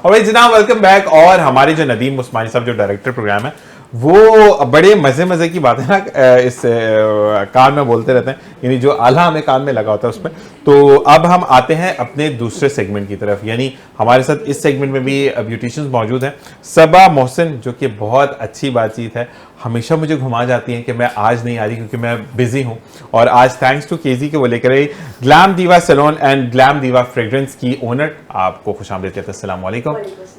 और भाई जनाब वेलकम बैक। और हमारे जो नदीम उस्मानी साहब जो डायरेक्टर प्रोग्राम है वो बड़े मजे की बात है ना इस कान में बोलते रहते हैं, यानी जो आला हमें कान में लगा होता है उसमें। तो अब हम आते हैं अपने दूसरे सेगमेंट की तरफ, यानी हमारे साथ इस सेगमेंट में भी ब्यूटिशियंस मौजूद हैं। सबा मोहसिन जो कि बहुत अच्छी बातचीत है, हमेशा मुझे घुमा जाती हैं कि मैं आज नहीं आ रही क्योंकि मैं बिजी हूं। और आज थैंक्स टू केजी के वो लेकर आई ग्लैम दीवा सैलून एंड ग्लैम दीवा फ्रेग्रेंस की ओनर। आपको खुशामदीद कहते हैं। अस्सलाम वालेकुम।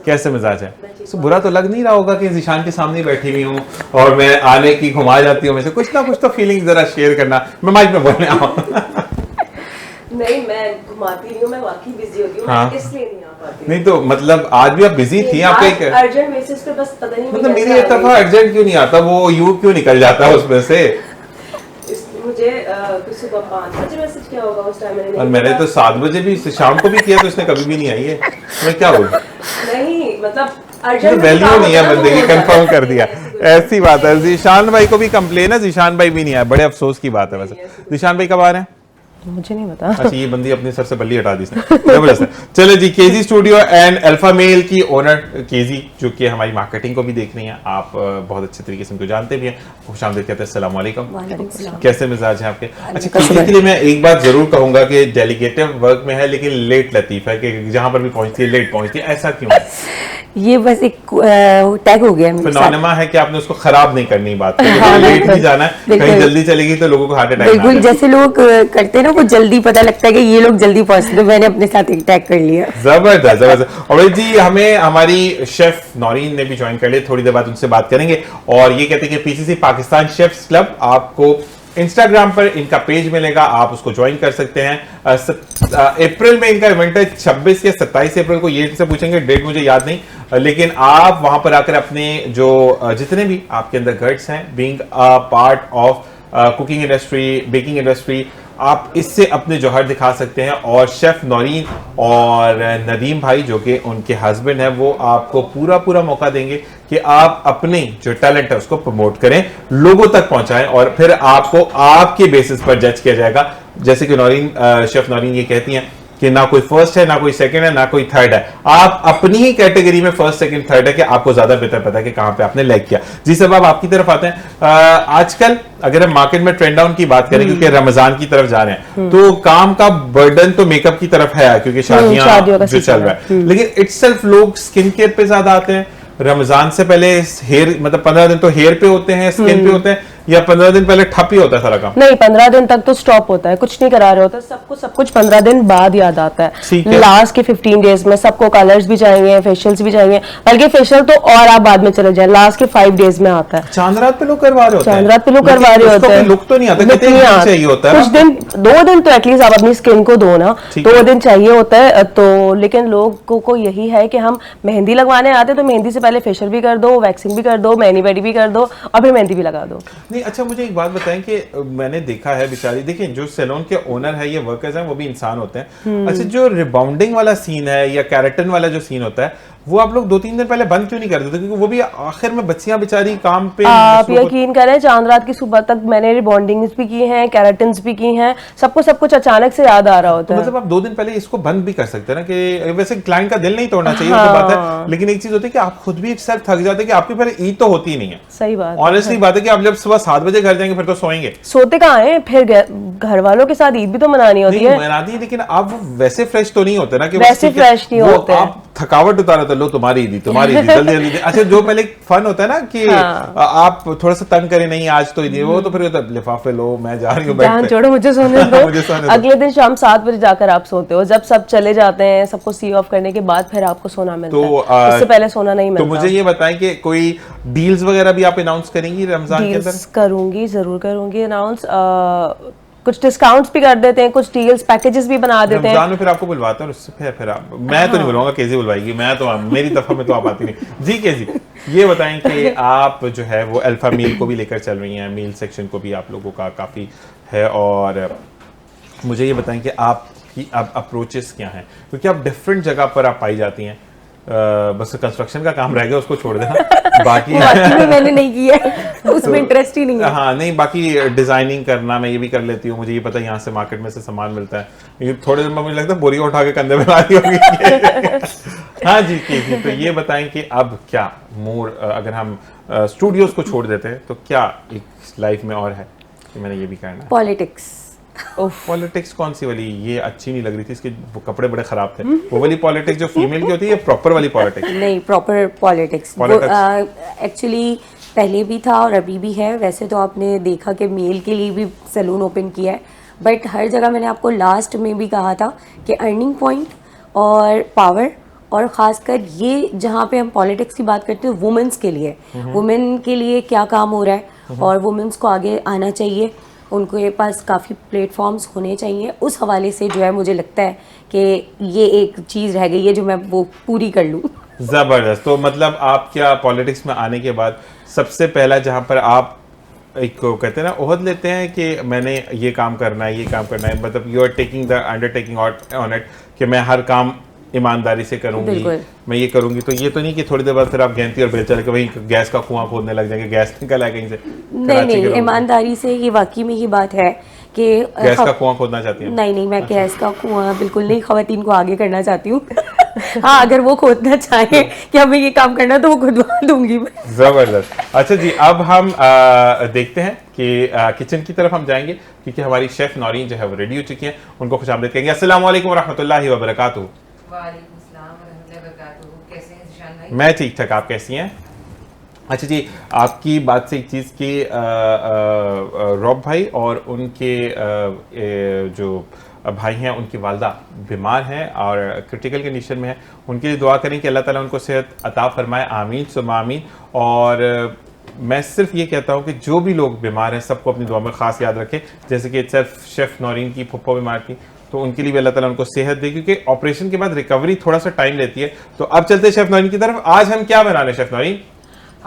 कैसे मिजाज है? तो बुरा तो लग नहीं रहा होगा कि ज़ीशान के सामने बैठी हुई हूँ और मैं आने की घुमा जाती हूँ, मैं से कुछ ना कुछ तो फीलिंग जरा शेयर करना। मैं माइक में बोलने आऊँ नहीं, मैं घुमाती नहीं हूँ, मैं वाकई बिजी होती हूँ। हाँ। इसलिए नहीं आ पाती। नहीं तो मतलब आज भी आप बिजी थी, आप एक अर्जेंट बेसिस पे, बस पता नहीं मतलब मेरी एक दफा अर्जेंट क्यों नहीं आता, वो यू क्यों निकल जाता है उसमें से। मुझे सुबह 5 बजे मैसेज किया होगा उस टाइम मैंने, और मैंने तो 7 बजे भी शाम को भी किया तो इसने कभी भी नहीं आई है। मैं क्या बोलूं, नहीं मतलब अर्जेंट वैल्यू नहीं है बंदे की, कंफर्म कर दिया। ऐसी बात है। जीशान भाई को भी कंप्लेन है, जीशान भाई भी नहीं आया, बड़े अफसोस की बात है। वैसे जीशान भाई कब आ रहे हैं? मुझे नहीं पता। अच्छा, ये बंदी अपने सर से बल्ली हटा दी इसने, जबरदस्त है। चलो जी, KG studio and alpha male की ओनर केजी, जो कि हमारी मार्केटिंग को भी देख रही हैं, आप बहुत अच्छे तरीके से उनको जानते भी हैं। खुशामदीद कहते हैं। अस्सलाम वालेकुम। कैसे मिजाज हैं आपके? अच्छा, केजी के लिए मैं एक बात जरूर कहूंगा कि डेलीगेटिव वर्क में है लेकिन लेट लतीफ है, कि जहां पर भी पहुंचती है लेट पहुंचती है। ऐसा क्यों है? ये बस एक टैग हो गया फिनोमेना है कि आपने उसको खराब नहीं करनी बात, लेट नहीं जाना है, कहीं जल्दी चलेगी तो लोगों को हार्ट अटैक। बिल्कुल, जैसे लोग करते हैं ना, वो जल्दी पता लगता है कि ये लोग जल्दी पहुंचते, तो मैंने अपने साथ एक टैग कर लिया। जबरदस्त जबरदस्त। और जी हमें हमारी शेफ नौरीन ने भी ज्वाइन कर लिया, थोड़ी देर बाद उनसे बात करेंगे। और ये कहते हैं कि पीसीसी पाकिस्तान शेफ्स क्लब, आपको इंस्टाग्राम पर इनका पेज मिलेगा, आप उसको ज्वाइन कर सकते हैं। अप्रैल में इनका इवेंट है, 26 या 27 अप्रैल को, ये से पूछेंगे डेट मुझे याद नहीं, लेकिन आप वहां पर आकर अपने जो जितने भी आपके अंदर गट्स हैं, being a part of cooking industry, baking industry, आप इससे अपने जौहर दिखा सकते हैं। और शेफ नौरीन और नदीम भाई जो कि उनके हस्बैंड हैं, वो आपको पूरा मौका देंगे कि आप अपने जो टैलेंट है उसको प्रमोट करें, लोगों तक पहुंचाएं, और फिर आपको आपके बेसिस पर जज किया जाएगा। जैसे कि नौरीन, शेफ नौरीन ये कहती हैं कि ना कोई फर्स्ट है, ना कोई सेकंड है, ना कोई थर्ड है, आप अपनी ही कैटेगरी में फर्स्ट सेकंड थर्ड है, कि आपको ज्यादा बेहतर पता है कि कहां पे आपने लैग किया। जी सब अब आपकी तरफ आते हैं। आजकल अगर हम मार्केट में ट्रेंड डाउन की बात करें, क्योंकि रमजान की तरफ जा रहे हैं, तो काम का बर्डन तो मेकअप की तरफ है, क्योंकि शादियां जो चल रहा है, लेकिन इटसेल्फ लोग स्किन केयर पे ज्यादा आते हैं। रमजान से पहले हेयर, मतलब 15 दिन तो हेयर पे होते हैं, स्किन पे होते हैं, या 15 दिन पहले ठप ही होता है सारा काम? नहीं, 15 दिन तक तो स्टॉप होता है, कुछ नहीं करा रहे होता, सबको सब कुछ 15 दिन बाद याद आता है। लास्ट के 15 डेज में सबको कलर्स भी चाहिए, फेशियल्स भी चाहिए, बल्कि फेशियल तो और आप बाद में चले जाए, लास्ट के 5 डेज में आता है। चांद रात पे लोग करवा रहे होते हैं, चांद रात पे लोग करवा रहे होते हैं, लुक तो नहीं आता, कितने दिन चाहिए होता है? कुछ दिन, 2 दिन तो एटलीस्ट आप अपनी स्किन को दो ना, 2 दिन चाहिए होता है। तो लेकिन लोगों को यही है कि हम मेहंदी लगवाने आते तो मेहंदी से पहले फेशियल भी कर दो, वैक्सिंग भी कर दो, मैनी पेडी भी कर दो, और फिर मेहंदी भी लगा दो। नहीं, अच्छा मुझे एक बात बताएं कि मैंने देखा है, बेचारी देखिए जो सैलून के ओनर है, ये वर्कर्स हैं, वो भी इंसान होते हैं। अच्छा, जो रिबाउंडिंग वाला सीन है या कैरेटन वाला जो सीन होता है, वो आप लोग 2-3 दिन पहले बंद क्यों नहीं कर देते? क्योंकि वो भी आखिर में बच्चियां बेचारी काम पे, आप यकीन करें, चांद रात की सुबह तक मैंने रिबॉन्डिंग्स भी की हैं, कैरेटन्स भी की हैं, सबको सब कुछ अचानक से याद आ रहा होता है। मतलब आप 2 दिन पहले इसको बंद भी कर सकते हैं ना, कि वैसे क्लाइंट का दिल नहीं तोड़ना चाहिए, वो तो बात है, लेकिन एक चीज होती है कि आप खुद भी एक साथ थक जाते हैं कि आपकी पहले ईद तो होती ही नहीं है। सही बात, ऑनेस्टली बात है कि आप जब सुबह 7 बजे घर जाएंगे फिर तो सोएंगे, सोते कहाँ हैं, फिर घर वालों के साथ ईद भी तो मनानी होती है। मनाती है, लेकिन आप वैसे फ्रेश तो नहीं होते ना, कि वैसे फ्रेश नहीं होते, आप थकावट उतारा तो लो तुम्हारी ईद जल्दी जल्दी। अच्छा, जो पहले फन होता है ना कि आप थोड़ा सा तंग करें, नहीं आज तो ईद, वो तो फिर लिफाफे लो, मैं जा रही हूँ, जान छोड़ो, मुझे सोने दो। अगले दिन शाम 7 बजे जाकर आप सोते हो, जब सब चले जाते हैं, सबको सी ऑफ करने के बाद फिर आपको सोना मिलता है, इससे पहले सोना नहीं मिलता। तो मुझे ये बताएं कि कोई डील्स वगैरह भी आप अनाउंस करेंगी रमजान के अंदर? करूंगी, जरूर करूंगी अनाउंस। कुछ डिस्काउंट्स भी कर देते हैं, कुछ डील्स पैकेजेस भी बना देते हैं। रमजान में फिर आपको बुलवाते हैं, उससे फिर आप, मैं तो नहीं बुलाऊंगा, केजी बुलवाएगी, मैं तो मेरी दफा में तो आप आती नहीं। जी केजी, ये बताएं कि आप जो है वो अल्फा मील को भी लेकर चल रही हैं, मील सेक्शन को भी आप लोगों का काफी है, और मुझे ये बताएं कि आपकी अप्रोचेस क्या हैं, क्योंकि आप डिफरेंट जगह पर आप पाई जाती हैं। बस कंस्ट्रक्शन का काम रह गया, उसको छोड़ देना। बाकी बाकी में मैंने नहीं किया है, उसमें इंटरेस्ट ही नहीं है। हाँ नहीं, बाकी डिजाइनिंग करना मैं ये भी कर लेती हूँ, मुझे ये पता है यहाँ से मार्केट में से सामान मिलता है, लेकिन थोड़े दिन में मुझे लगता है बोरियां उठा के कंधे में लानी होगी। हाँ जी जी, तो ये बताएं कि अब क्या मोर, अगर हम स्टूडियोज को छोड़ देते हैं तो क्या एक लाइफ में और है कि मैंने ये भी करना है? पॉलिटिक्स। पॉलिटिक्स कौन सी वाली? ये अच्छी नहीं लग रही थी, इसके कपड़े बड़े खराब थे। वो वाली पॉलिटिक्स जो फीमेल की होती है, ये प्रॉपर वाली पॉलिटिक्स? नहीं, प्रॉपर पॉलिटिक्स। एक्चुअली पहले भी था और अभी भी है। वैसे तो आपने देखा कि मेल के लिए भी सैलून ओपन किया है, बट हर जगह मैंने आपको लास्ट में भी कहा था कि अर्निंग पॉइंट और पावर, और ख़ासकर ये जहाँ पे हम पॉलिटिक्स की बात करते हैं वुमेन्स के लिए, वुमेन के लिए क्या काम हो रहा है और वुमेन्स को आगे आना चाहिए, उनके पास काफ़ी प्लेटफॉर्म्स होने चाहिए। उस हवाले से जो है मुझे लगता है कि ये एक चीज़ रह गई है जो मैं वो पूरी कर लूँ। जबरदस्त। तो मतलब आप क्या पॉलिटिक्स में आने के बाद सबसे पहला जहां पर आप एक कहते हैं ना ओहद लेते हैं कि मैंने ये काम करना है, ये काम करना है, मतलब you are taking the undertaking on it कि मैं हर काम ईमानदारी से करूंगी, मैं ये करूंगी, तो ये तो नहीं कि थोड़ी देर बाद फिर आप गेंती और बेलचा लेकर वहीं गैस का कुआं खोदने लग जाएंगे, गैस निकल आए कहीं से? नहीं, ईमानदारी से ये वाकई में ये बात है कि गैस का कुआं खोदना चाहती हैं? नहीं, मैं गैस का कुआं बिल्कुल नहीं, खवातीन को आगे करना चाहती हूँ। हाँ, अगर वो खोदना चाहे कि हमें ये काम करना तो वो खुदवा दूंगी मैं। जबरदस्त। अच्छा जी, अब हम देखते हैं कि किचन की तरफ हम जाएंगे, क्योंकि हमारी शेफ नौरीन जो है वो रेडी हो चुकी हैं, उनको खुशामदीद कहेंगे। अस्सलाम वालेकुम रहमतुल्लाहि व बरकातुहू। वालेकुम अस्सलाम व रहमतुल्लाहि व बरकातुहू। कैसे हैं ज़िशान भाई? मैं ठीक ठाक, आप कैसी हैं? अच्छा जी, आपकी बात से एक चीज़ की, रॉब भाई और उनके जो भाई हैं, उनकी वालदा बीमार हैं और क्रिटिकल कंडीशन में है, उनके लिए दुआ करें कि अल्लाह ताला उनको सेहत अता फरमाए, आमीन सुम्मा आमीन। और मैं सिर्फ ये कहता हूँ कि जो भी लोग बीमार हैं सबको अपनी दुआ में ख़ास याद रखें, जैसे कि सिर्फ शेफ़ नौरीन की फुप्पो बीमार थी, तो उनके लिए भी अल्लाह ताला उनको सेहत दे, क्योंकि ऑपरेशन के बाद रिकवरी थोड़ा सा टाइम लेती है। तो अब चलते हैं शेफ़ नौरीन की तरफ। आज हम क्या बना रहे हैं शेफ़ नौरीन?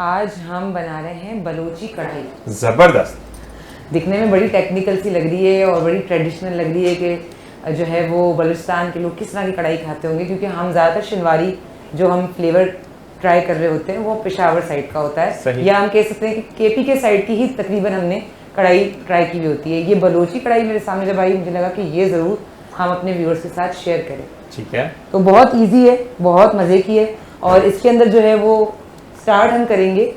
आज हम बना रहे हैं बलोची कढ़ाई। ज़बरदस्त। दिखने में बड़ी टेक्निकल सी लग रही है और बड़ी ट्रेडिशनल लग रही है कि जो है वो बलूचिस्तान के लोग किस तरह की कढ़ाई खाते होंगे, क्योंकि हम ज़्यादातर शिनवारी जो हम फ्लेवर ट्राई कर रहे होते हैं वो पेशावर साइड का होता है, या हम कह सकते हैं कि केपी के साइड की ही तकरीबन हमने कढ़ाई ट्राई की हुई होती है। ये बलोची कढ़ाई मेरे सामने जब आई, मुझे लगा कि ये ज़रूर हम अपने व्यूअर्स के साथ शेयर करें। ठीक है। तो बहुत ईजी है, बहुत मज़े की है, और इसके अंदर जो है वो स्टार्ट हम करेंगे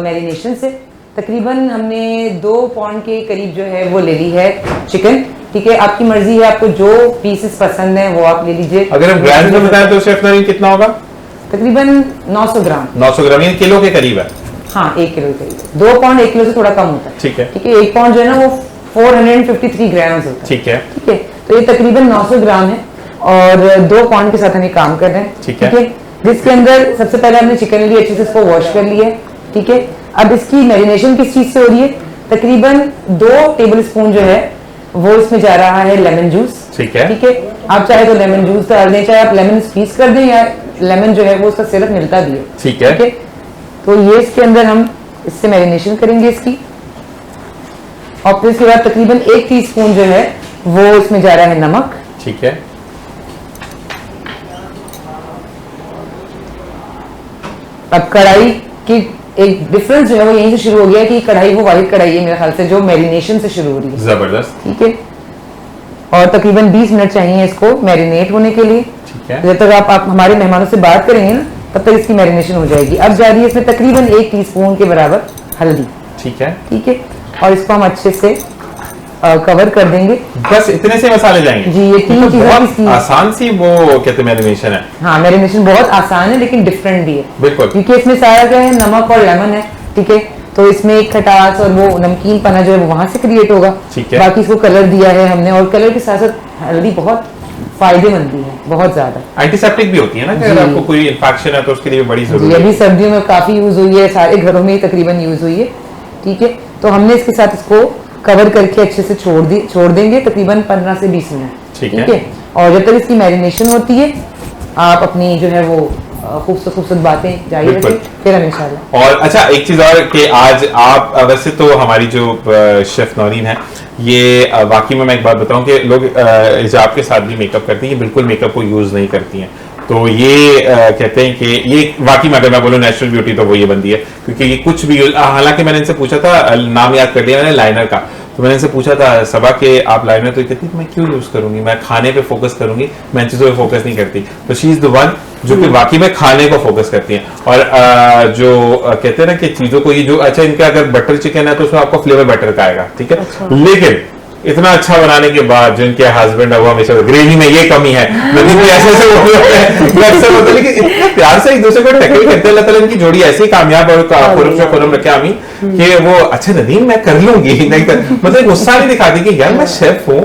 मैरिनेशन से। तकरीबन हमने 2 पाउंड के करीब जो है वो ले ली है चिकन। ठीक है, आपकी मर्जी है, आपको जो पीसेस पसंद हैं वो आप ले लीजिए। अगर हम ग्राम में बताएं तो शेफ नौरीन कितना होगा? तकरीबन 900 ग्राम। 900 ग्राम यानी किलो के करीब है। हाँ, 1 किलो के करीब। 2 पाउंड 1 किलो से थोड़ा कम होता है। ठीक है। ठीक है, 1 पाउंड जो है ना वो 453 ग्राम होता है। ठीक है। ठीक है, तो ये तकरीबन 900 ग्राम है और 2 पाउंड के साथ हम ये काम कर रहे हैं। ठीक है। जिसके अंदर सबसे पहले हमने चिकन लिए, अच्छे से इसको वॉश कर लिया। ठीक है, अब इसकी मैरिनेशन किस चीज से हो रही है? तकरीबन 2 टेबल स्पून जो है वो इसमें जा रहा है लेमन जूस। ठीक है। ठीक है, आप चाहे तो लेमन जूस डाल दें, चाहे आप लेमन स्क्वीज कर दें, या लेमन जो है वो उसका सिरप मिलता भी है। ठीक है। ठीक है, तो ये इसके अंदर हम इससे मैरिनेशन करेंगे इसकी, और फिर इसके बाद तकरीबन 1 टीस्पून जो है वो इसमें जा रहा है नमक। ठीक है। अब कढ़ाई की एक डिफरेंस जो है वो यहीं से शुरू हो गया कि कढ़ाई वो वाइट कढ़ाई है मेरे ख्याल से, जो मैरिनेशन से शुरू हो रही है। जबरदस्त। ठीक है, और तकरीबन 20 मिनट चाहिए इसको मैरिनेट होने के लिए। ठीक है। जब तक आप हमारे मेहमानों से बात करेंगे ना, तब तक इसकी मैरिनेशन हो जाएगी। अब जा रही है इसमें तकरीबन 1 टीस्पून के बराबर हल्दी। ठीक है। ठीक है, और इसको हम अच्छे से कवर कर देंगे। बस इतने से मसाले जाएंगे जी, ये 3 चीजें बहुत आसान सी वो कहते मैरिनेशन है। हाँ, मैरिनेशन बहुत आसान है लेकिन डिफरेंट भी है। बिल्कुल, क्योंकि इसमें सारा क्या है, नमक और लेमन है। ठीक है, तो इसमें एक खटास और वो नमकीन पना जो है वो वहां से क्रिएट होगा। ठीक है। बाकी इसको कलर दिया है हमने, और कलर के साथ साथ हल्दी बहुत फायदेमंद भी है, बहुत ज्यादा एंटीसेप्टिक भी होती है ना, कि अगर आपको कोई इन्फेक्शन है तो उसके लिए बड़ी जरूरी है। अभी सर्दियों में काफी यूज हुई है, सारे घरों में तकरीबन यूज हुई है। ठीक है, तो हमने इसके साथ इसको कवर करके अच्छे से छोड़ देंगे तकरीबन 15 से 20 मिनट। ठीक है, और जब तक इसकी मैरिनेशन होती है आप अपनी जो है वो खूबसूरत बातें जारी रखें, फिर हम इंशाल्लाह। और अच्छा, एक चीज और कि आज आप वैसे तो हमारी जो शेफ नौरीन है, ये वाकई में मैं एक बात बताऊं कि लोग हिजाब के साथ भी मेकअप करती हैं, ये बिल्कुल मेकअप को यूज नहीं करती हैं, तो ये कहते हैं कि ये वाकई में अगर मैं बोलूं नेचुरल ब्यूटी तो वो ये बंदी है, क्योंकि ये कुछ भी, हालांकि मैंने इनसे पूछा था, नाम याद कर लिया मैंने लाइनर का, तो मैंने इनसे पूछा था सबा के आप लाइनर, तो कहती मैं क्यों यूज करूंगी, मैं खाने पे फोकस करूंगी, मैं इन चीजों पे फोकस नहीं करती। तो शी इज द वन जो कि वाकई में खाने को फोकस करती है। और जो कहते हैं ना कि चीजों को, ये जो अच्छा इनका अगर बटर चिकन है तो उसमें आपको फ्लेवर बटर का आएगा, ठीक है, लेकिन इतना अच्छा बनाने के बाद जो इनके हस्बैंड है वो हमेशा ग्रेवी में ये कमी है, नदीम भी ऐसे अक्सर होता है, लेकिन इतने प्यार से एक दूसरे को टैकल करते हैं। अल्लाह ताला इनकी जोड़ी ऐसे ही कामयाब और खुरम रखे आमीन कि वो अच्छा नदीम मैं कर लूंगी, नहीं कर, मतलब गुस्सा नहीं दिखाती कि यार मैं शेफ हूँ,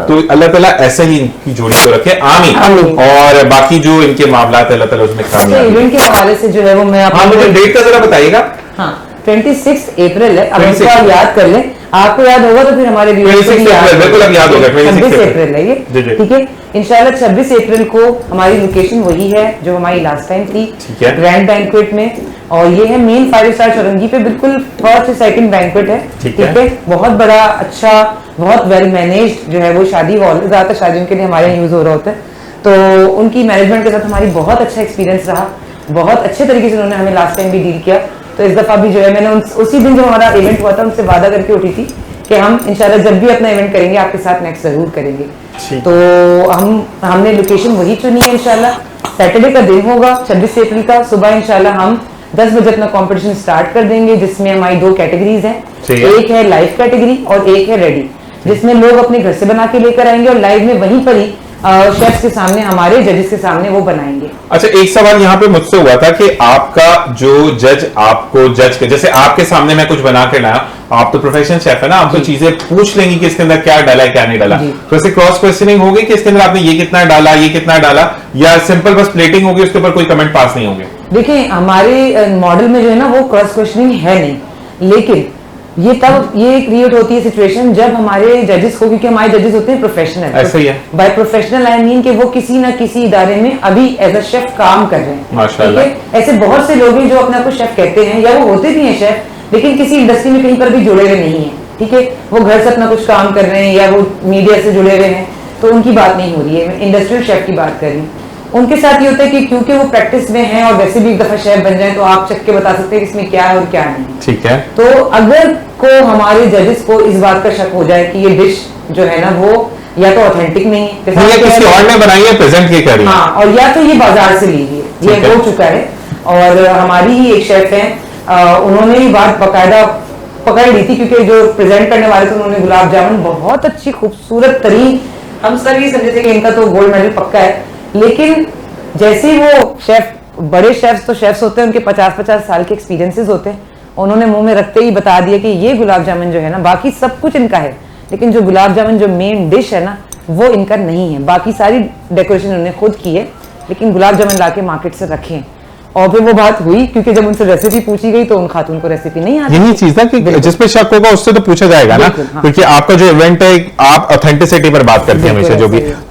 तो अल्लाह ताला ऐसे ही इनकी जोड़ी को रखे आमीन। और बाकी जो इनके मामला है अल्लाह ताला उसमें कामयाब। इवेंट के हवाले से जो है वो मैं हाँ मुझे डेट का जरा बताइएगा। हाँ 26 अप्रैल है, अब इसको आप याद कर लें, आपको याद होगा तो फिर हमारे व्यूअर्स को भी याद, बिल्कुल अब याद होगा, 26 अप्रैल है ये, ठीक है। इंशाल्लाह 26 अप्रैल को हमारी लोकेशन वही है जो हमारी लास्ट टाइम थी, ग्रैंड बैंक्वेट में, और ये है मेन 5 स्टार चौरंगी पे, बिल्कुल फर्स्ट से सेकंड बैंक्वेट है, ठीक है। बहुत बड़ा, अच्छा, बहुत वेल मैनेज्ड जो है वो शादी हॉल है, ज्यादातर शादियों के लिए हमारे यहाँ यूज हो रहा होता है, तो उनकी मैनेजमेंट के साथ हमारी बहुत अच्छा एक्सपीरियंस रहा, बहुत अच्छे तरीके से उन्होंने हमें लास्ट टाइम भी डील किया। तो इस दफा भी जो है मैंने उसी दिन जो हमारा इवेंट हुआ था उनसे वादा करके उठी थी कि हम इंशाल्लाह जब भी अपना इवेंट करेंगे आपके साथ नेक्स्ट जरूर करेंगे। तो हमने लोकेशन वही चुनी है, इंशाल्लाह सैटरडे का दिन होगा 26 अप्रैल का, सुबह इंशाल्लाह हम 10 बजे अपना कंपटीशन स्टार्ट कर देंगे, जिसमें हमारी 2 कैटेगरीज हैं, एक है लाइव कैटेगरी और एक है रेडी, जिसमें लोग अपने घर से बना के लेकर आएंगे और लाइव में वहीं पर ही शेफ्स के सामने, हमारे जजेस के सामने वो बनाएंगे। अच्छा एक सवाल यहाँ पे मुझसे हुआ था कि आपका जो जज आपको जज के, जैसे आपके सामने मैं कुछ बना के लाया, आप तो प्रोफेशनल शेफ है ना, आप तो चीजें पूछ लेंगी कि इसके अंदर क्या डाला है क्या नहीं डाला, तो ऐसे क्रॉस क्वेश्चनिंग होगी कि इसके अंदर आपने ये कितना डाला, ये कितना डाला, या सिंपल बस प्लेटिंग होगी उसके ऊपर कोई कमेंट पास नहीं होंगे? देखिए हमारे मॉडल में जो है ना वो क्रॉस क्वेश्चनिंग है नहीं, लेकिन ये तब ये क्रिएट होती है सिचुएशन जब हमारे जजेस को, क्योंकि हमारे जजेस होते हैं प्रोफेशनल, ऐसे ही है, बाय प्रोफेशनल आई मीन कि वो किसी ना किसी इदारे में अभी एज अ शेफ काम कर रहे हैं, माशाल्लाह। ऐसे बहुत से लोग हैं जो अपने आप को शेफ कहते हैं या वो होते भी हैं शेफ, लेकिन किसी इंडस्ट्री में कहीं पर भी जुड़े हुए नहीं है, ठीक है, वो घर से अपना कुछ काम कर रहे हैं या वो मीडिया से जुड़े हुए हैं, तो उनकी बात नहीं हो रही है, मैं इंडस्ट्रियल शेफ की बात कर रही हूँ। उनके साथ ये होता है कि क्योंकि वो प्रैक्टिस में हैं और वैसे भी एक दफा शेफ बन जाए तो आप चख के बता सकते हैं कि इसमें क्या है और क्या नहीं, ठीक है। तो अगर को हमारे जजेस को इस बात का शक हो जाए कि ये डिश जो है ना वो या तो ऑथेंटिक नहीं है, किसी और ने बनाई है, प्रेजेंट की कर रही है, हाँ, और या तो ये बाजार से ली है, ये हो चुका है। और हमारी ही एक शेफ है, उन्होंने ये बात बाकायदा पकड़ ली थी, क्योंकि जो प्रेजेंट करने वाले थे उन्होंने गुलाब जामुन बहुत अच्छी खूबसूरत तरीन, हम सब ये समझे थे कि इनका तो गोल्ड मेडल पक्का है, लेकिन जैसे ही वो शेफ, बड़े शेफ्स तो शेफ्स होते हैं, उनके 50-50 साल के एक्सपीरियंसेस होते हैं, उन्होंने मुंह में रखते ही बता दिया कि ये गुलाब जामुन जो है ना, बाकी सब कुछ इनका है, लेकिन जो गुलाब जामुन जो मेन डिश है ना वो इनका नहीं है, बाकी सारी डेकोरेशन उन्होंने खुद की है, लेकिन गुलाब जामुन लाके मार्केट से रखे हैं। और फिर वो बात हुई, क्योंकि जब उनसे रेसिपी पूछी गई तो उन खातून को रेसिपी नहीं आती। यही चीज ना कि जिस पे शक होगा उससे तो पूछा जाएगा ना, हाँ। क्योंकि आपका जो इवेंट है आप ऑथेंटिसिटी पर बात करते हैं हमेशा,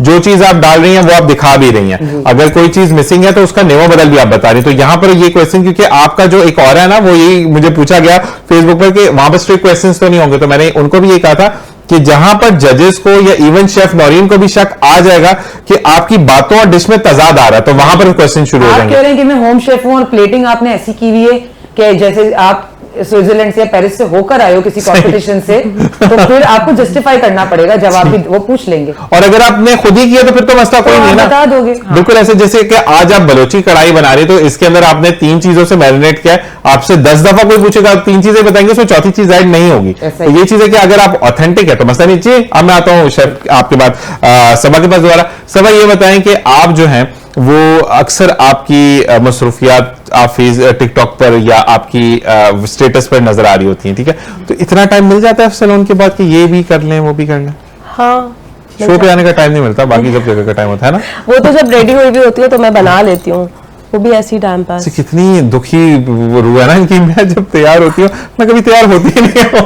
जो चीज आप डाल रही हैं वो आप दिखा भी रही हैं, अगर कोई चीज मिसिंग है तो उसका नेवा बदल भी आप बता रही हैं। तो यहाँ पर ये क्वेश्चन, क्योंकि आपका जो एक और है ना वो यही मुझे पूछा गया फेसबुक पर कि वहां पर स्ट्रिक्ट क्वेश्चन तो नहीं होंगे, तो मैंने उनको भी ये कहा था कि जहां पर जजेस को या इवन शेफ नौरीन को भी शक आ जाएगा कि आपकी बातों और डिश में तजाद आ रहा है, तो वहां पर क्वेश्चन शुरू हो जाएंगे। आप कह रहे हैं कि मैं होम शेफ हूं और प्लेटिंग आपने ऐसी की हुई है कि जैसे आप स्विट्जरलैंड से या पेरिस से होकर आए हो किसी कॉम्पिटिशन से, तो फिर आपको जस्टिफाई करना पड़ेगा, जवाब भी वो पूछ लेंगे। और अगर आपने खुद ही किया तो फिर तो मसला कोई नहीं है ना, बता दोगे। हाँ। बिल्कुल ऐसे जैसे कि आज आप बलोची कढ़ाई बना रहे तो इसके अंदर आपने 3 चीजों से मैरिनेट किया है, आपसे 10 दफा कोई पूछेगा, आप 3 चीजें बताएंगे, उसमें चौथी चीज ऐड नहीं होगी। तो ये चीज है कि अगर आप ऑथेंटिक है तो मसला नहीं चाहिए। अब मैं आता हूँ शेफ आपके बाद सबा के पास दोबारा। सबा ये बताएं कि आप जो है वो अक्सर आपकी मसरूफियात आप टिकटॉक पर या आपकी स्टेटस पर नजर आ रही होती हैं, ठीक है, तो इतना टाइम मिल जाता है सैलून के बाद कि ये भी कर लें वो भी कर लें? हाँ, शो पे आने का टाइम नहीं मिलता, बाकी सब जगह का टाइम होता है ना। वो तो जब रेडी हुई भी होती है तो मैं बना लेती हूँ, वो भी ऐसी टाइम पास। कितनी दुखी रूह है ना इनकी, मैं जब तैयार होती हूँ मैं कभी तैयार होती नहीं हूँ।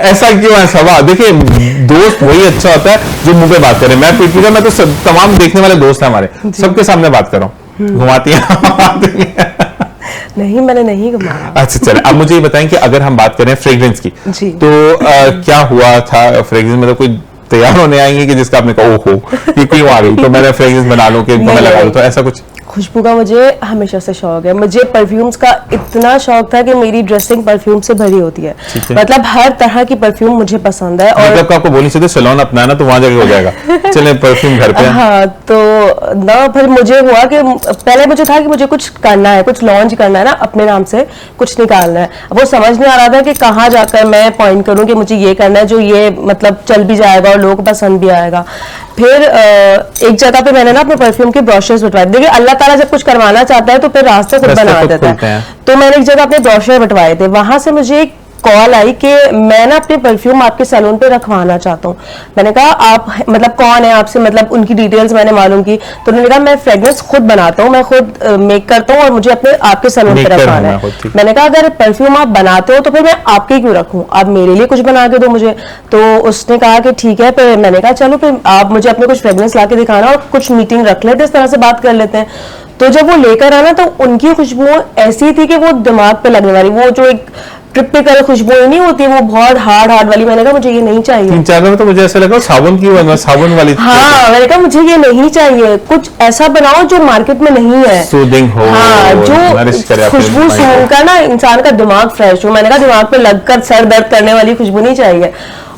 ऐसा क्यों है सबा? देखिए दोस्त वही अच्छा होता है जो मुंह पे बात करे। मैं पीटी का, मैं तो तमाम देखने वाले दोस्त हैं हमारे, सबके सामने बात कर रहा हूँ, घुमाती है। नहीं, मैंने नहीं घुमाया। अच्छा चले, अब मुझे ये बताएं कि अगर हम बात करें फ्रेग्रेंस की, तो क्या हुआ था फ्रेग्रेंस में? तो कोई तैयार होने आएंगी कि जिसका आपने कहा ओहो ये क्यों आ गई, तो मैंने फ्रेग्रेंस बना लूं कि इनको मैं लगा लूं, तो ऐसा कुछ? खुशबू का मुझे हमेशा से शौक है। मुझे परफ्यूम्स का इतना शौक था कि मेरी ड्रेसिंग परफ्यूम से भरी होती है। मतलब हर तरह की परफ्यूम मुझे पसंद है। और मतलब आपको बोलनी चाहिए सैलून अपनाना तो वहां जाके हो जाएगा। चले परफ्यूम घर पे। हाँ, तो ना फिर मुझे हुआ कि पहले मुझे था कि मुझे कुछ करना है, कुछ लॉन्च करना है ना, अपने नाम से कुछ निकालना है। वो समझ नहीं आ रहा था कि कहाँ जाकर मैं पॉइंट करूँ कि मुझे ये करना है जो ये मतलब चल भी जाएगा और लोगों को पसंद भी आएगा। फिर एक जगह पे मैंने ना अपने परफ्यूम के ब्रोशर्स बटवाए। देखिए अल्लाह ताला जब कुछ करवाना चाहता है तो फिर रास्ते खुद बना देता है। तो मैंने एक जगह अपने ब्रोशर बटवाए थे, वहां से मुझे एक कॉल आई कि मैं ना अपने परफ्यूम आपके सैलून पे रखवाना चाहता हूँ। मैंने कहा आप मतलब कौन है, आपसे मतलब उनकी डिटेल्स मैंने मालूम की। तो उन्होंने कहा मैं फ्रेग्रेंस खुद बनाता हूँ, मैं खुद मेक करता हूँ और मुझे अपने आपके सैलून पे रखवाना है। मैंने कहा अगर परफ्यूम आप बनाते हो तो फिर मैं आपके क्यों रखूँ, आप मेरे लिए कुछ बना के दो मुझे। तो उसने कहा कि ठीक है। फिर मैंने कहा चलो फिर आप मुझे अपने कुछ फ्रेग्रेंस ला के दिखाना और कुछ मीटिंग रख लेते, इस तरह से बात कर लेते हैं। तो जब वो लेकर आना तो उनकी खुशबू ऐसी थी कि वो दिमाग पे लगने वाली, वो जो एक ट्रिपिकल खुशबू नहीं होती, वो बहुत हार्ड वाली। मैंने कहा मुझे ये नहीं चाहिए। 3-4 में तो मुझे ऐसा लगा साबुन की साबुन वाली। हाँ, मैंने कहा मुझे ये नहीं चाहिए, कुछ ऐसा बनाओ जो मार्केट में नहीं है, सूदिंग हो, हाँ, जो खुशबू सूंघकर ना इंसान का दिमाग फ्रेश हो। मैंने कहा दिमाग पे लगकर सर दर्द करने वाली खुशबू नहीं चाहिए।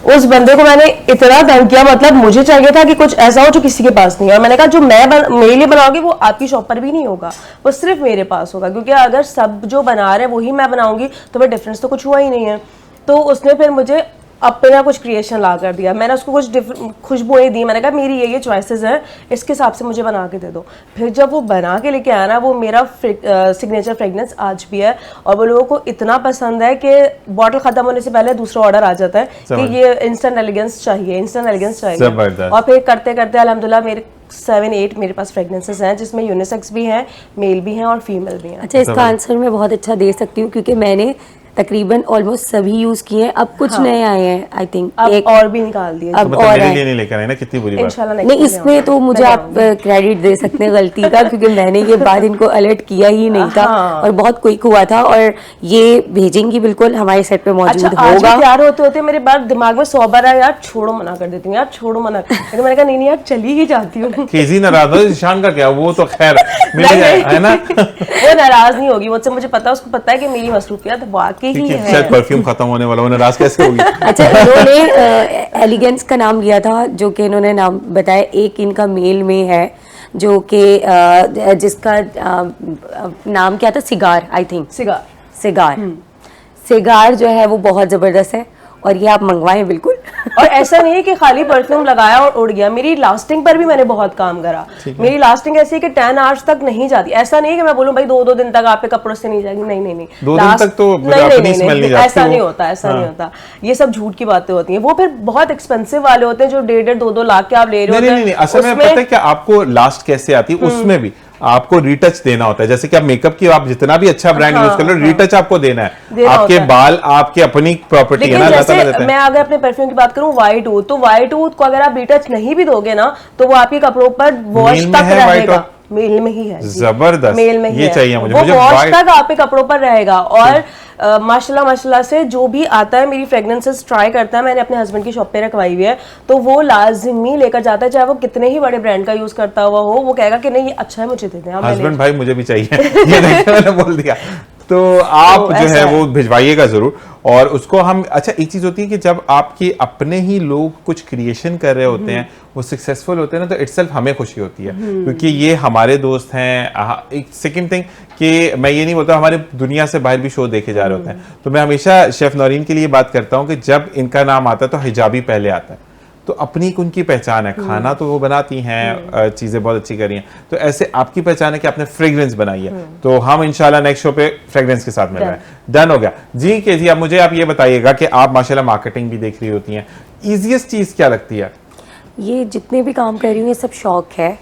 उस बंदे को मैंने इतना तंग किया, मतलब मुझे चाहिए था कि कुछ ऐसा हो जो किसी के पास नहीं है। और मैंने कहा जो मेरे लिए बनाओगे वो आपकी शॉप पर भी नहीं होगा, वो सिर्फ मेरे पास होगा, क्योंकि अगर सब जो बना रहे हैं वही मैं बनाऊंगी तो फिर डिफरेंस तो कुछ हुआ ही नहीं है। तो उसने फिर मुझे अपना कुछ क्रिएशन ला कर दिया। मैंने उसको कुछ खुशबुएं दी, मैंने कहा मेरी ये चॉइसेस हैं, इसके हिसाब से मुझे बना के दे दो। फिर जब वो बना के लेके आया ना, वो मेरा सिग्नेचर फ्रेग्रेंस आज भी है और वो लोगों को इतना पसंद है कि बॉटल खत्म होने से पहले दूसरा ऑर्डर आ जाता है कि ये इंस्टेंट एलिगेंस चाहिए, इंस्टेंट एलिगेंस चाहिए। और फिर करते करते अल्हम्दुलिल्लाह मेरे 7-8 मेरे पास फ्रेग्रेंसेस हैं, जिसमें यूनिसेक्स भी हैं, मेल भी हैं और फीमेल भी हैं। अच्छा, इसका आंसर मैं बहुत अच्छा दे सकती हूँ क्योंकि मैंने तकरीबन ऑलमोस्ट सभी यूज किए हैं। अब कुछ नए आए हैं, आई थिंक एक और भी निकाल दिए। अब मतलब और मेरे लिए नहीं लेकर आए ना, कितनी बुरी बात। इंशाल्लाह नहीं, इसमें तो मुझे आप क्रेडिट दे सकते हैं गलती का, क्योंकि मैंने ये बात इनको अलर्ट किया ही नहीं था और बहुत क्विक हुआ था। और ये भेजेंगी बिल्कुल, हमारे सेट पे मौजूद होगा। तैयार होते होते मेरे बाद दिमाग में 100 बार आया, यार छोड़ो मना कर देती हूँ, यार छोड़ो मना कर। मैंने कहा नहीं यार चली ही जाती हूँ। केजी नाराज हो, ईशान का क्या, वो तो खैर है ना। वो नाराज नहीं होगी मुझसे, मुझे पता है, उसको पता है कि मेरी मसरूफियत वाकई ही है। परफ्यूम खत्म होने वाला, वो नाराज कैसे होगी। अच्छा, इन्होंने एलिगेंस का नाम लिया था, जो कि इन्होंने नाम बताया। एक इनका मेल में है जो कि जिसका नाम क्या था, सिगार, आई थिंक सिगार जो है वो बहुत जबरदस्त है और ये आप मंगवाएं बिल्कुल। और ऐसा नहीं है कि खाली परफ्यूम लगाया और उड़ गया, मेरी लास्टिंग पर भी मैंने बहुत काम करा। मेरी लास्टिंग ऐसी है कि 10 आवर्स तक नहीं जाती। ऐसा नहीं है कि मैं बोलूं भाई 2 दिन तक आपके कपड़ों से नहीं जाएगी, नहीं 2 दिन तक तो अपनी स्मेल नहीं जाती। ऐसा नहीं होता, ऐसा नहीं होता। ये सब झूठ की बातें होती हैं। वो फिर बहुत एक्सपेंसिव वाले होते हैं जो 1.5-2 लाख के आप ले रहे हो। नहीं, असल में पता है क्या आपको लास्ट कैसे आती है, उसमें भी आपको रिटच देना होता है। जैसे कि आप मेकअप की आप जितना भी अच्छा ब्रांड यूज कर लो, रिटच आपको देना है। आपके बाल आपकी अपनी प्रॉपर्टी है ना। जैसे मैं अगर अपने परफ्यूम की बात करूं व्हाइट वूड, तो व्हाइट वूड को अगर आप रिटच नहीं भी दोगे ना तो वो आपके कपड़ों पर वॉश तक रहेगा। मेल में ही है, जबरदस्त, मेल में ही ये चाहिए मुझे। वो वॉश तक आपके कपड़ों पर रहेगा। और माशाल्लाह से जो भी आता है मेरी फ्रेग्रेंसेस ट्राई करता है, मैंने अपने हस्बैंड की शॉप पे रखवाई हुई है, तो वो लाजमी लेकर जाता है, चाहे वो कितने ही बड़े ब्रांड का यूज करता हुआ हो, वो कहेगा कि नहीं ये अच्छा है, मुझे दे दें। हस्बैंड भाई मुझे भी चाहिए, ये देखिए मैंने बोल दिया। तो आप जो है वो भिजवाइएगा जरूर। और उसको हम, अच्छा एक चीज होती है कि जब आपके अपने ही लोग कुछ क्रिएशन कर रहे होते हैं, वो सक्सेसफुल होते हैं ना, तो इटसेल्फ हमें खुशी होती है क्योंकि ये हमारे दोस्त हैं। एक सेकंड थिंग कि मैं ये नहीं बोलता, हमारे दुनिया से बाहर भी शो देखे जा रहे होते हैं। तो मैं हमेशा शेफ नौरीन के लिए बात करता हूँ कि जब इनका नाम आता है तो हिजाबी पहले आता है, तो अपनी उनकी पहचान है। खाना तो वो बनाती हैं, चीजें बहुत अच्छी करी हैं, तो ऐसे आपकी पहचान है कि आपने फ्रेग्रेंस बनाई है। तो हम इंशाल्लाह नेक्स्ट शो पे फ्रेग्रेंस के साथ मिल रहे हैं। डन हो गया जी। के जी, अब मुझे आप ये बताइएगा कि आप माशाल्लाह मार्केटिंग भी देख रही होती हैं, इजीएस्ट चीज क्या लगती है? ये जितने भी काम कर रही हूँ ये सब शौक है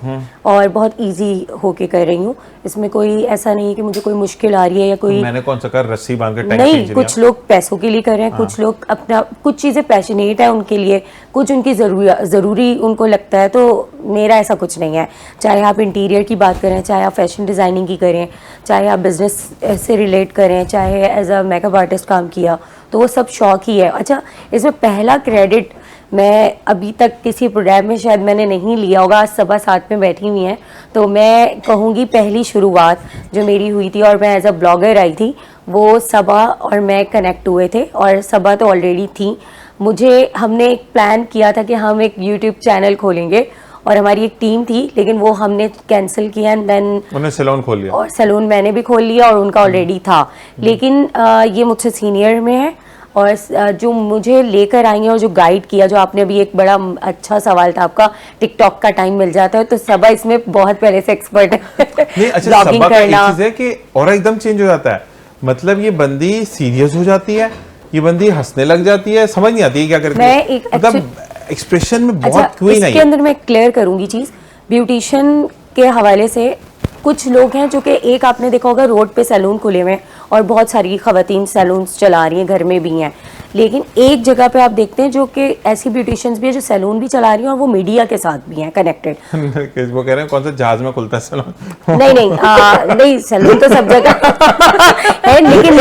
और बहुत इजी होके कर रही हूँ। इसमें कोई ऐसा नहीं है कि मुझे कोई मुश्किल आ रही है या कोई, मैंने कौन सा कर रस्सी बांध कर नहीं। कुछ लोग पैसों के लिए कर रहे हैं, कुछ लोग अपना कुछ चीज़ें पैशनेट है उनके लिए, कुछ उनकी ज़रूरी उनको लगता है। तो मेरा ऐसा कुछ नहीं है। चाहे आप इंटीरियर की बात करें, चाहे आप फैशन डिज़ाइनिंग की करें, चाहे आप बिजनेस से रिलेट करें, चाहे एज अ मेकअप आर्टिस्ट काम किया, तो वो सब शौक ही है। अच्छा, इसमें पहला क्रेडिट मैं अभी तक किसी प्रोग्राम में शायद मैंने नहीं लिया होगा, आज सबा साथ में बैठी हुई हैं, तो मैं कहूँगी पहली शुरुआत जो मेरी हुई थी और मैं एज अ ब्लॉगर आई थी, वो सबा और मैं कनेक्ट हुए थे। और सबा तो ऑलरेडी थी, हमने एक प्लान किया था कि हम एक यूट्यूब चैनल खोलेंगे और हमारी एक टीम थी, लेकिन वो हमने कैंसिल किया एंड देन उन्होंने सैलून खोल लिया और सैलून मैंने भी खोल लिया और उनका ऑलरेडी था। लेकिन ये मुझसे सीनियर में है और जो मुझे लेकर आई हैं और जो गाइड किया, जो आपने अभी एक बड़ा अच्छा सवाल था आपका, टिकटॉक का टाइम मिल जाता है, तो सबा इसमें बहुत पहले से एक्सपर्ट है। नहीं अच्छा, ब्लॉगिंग सबा का एक करना चीज है कि और एकदम चेंज हो जाता है, मतलब ये बंदी सीरियस हो जाती है, ये बंदी हंसने लग जाती है, समझ नहीं आती है क्या करती मैं है, एक मतलब एक्सप्रेशन में बहुत अच्छा, क्वीन है इसके ये। अंदर मैं क्लियर करूंगी चीज, ब्यूटिशियन के हवाले से कुछ लोग हैं जो कि एक आपने देखा होगा रोड पे सैलून खुले हुए हैं और बहुत सारी खवातीन सैलून्स चला रही हैं, घर में भी हैं, लेकिन एक जगह पे आप देखते हैं जो कि ऐसी ब्यूटिशियंस भी है जो सैलून भी चला रही हैं और वो मीडिया के साथ भी हैं कनेक्टेड। वो कह रहे हैं कौन सा जहाज में खुलता है सैलून? नहीं सैलून तो सब जगह है, लेकिन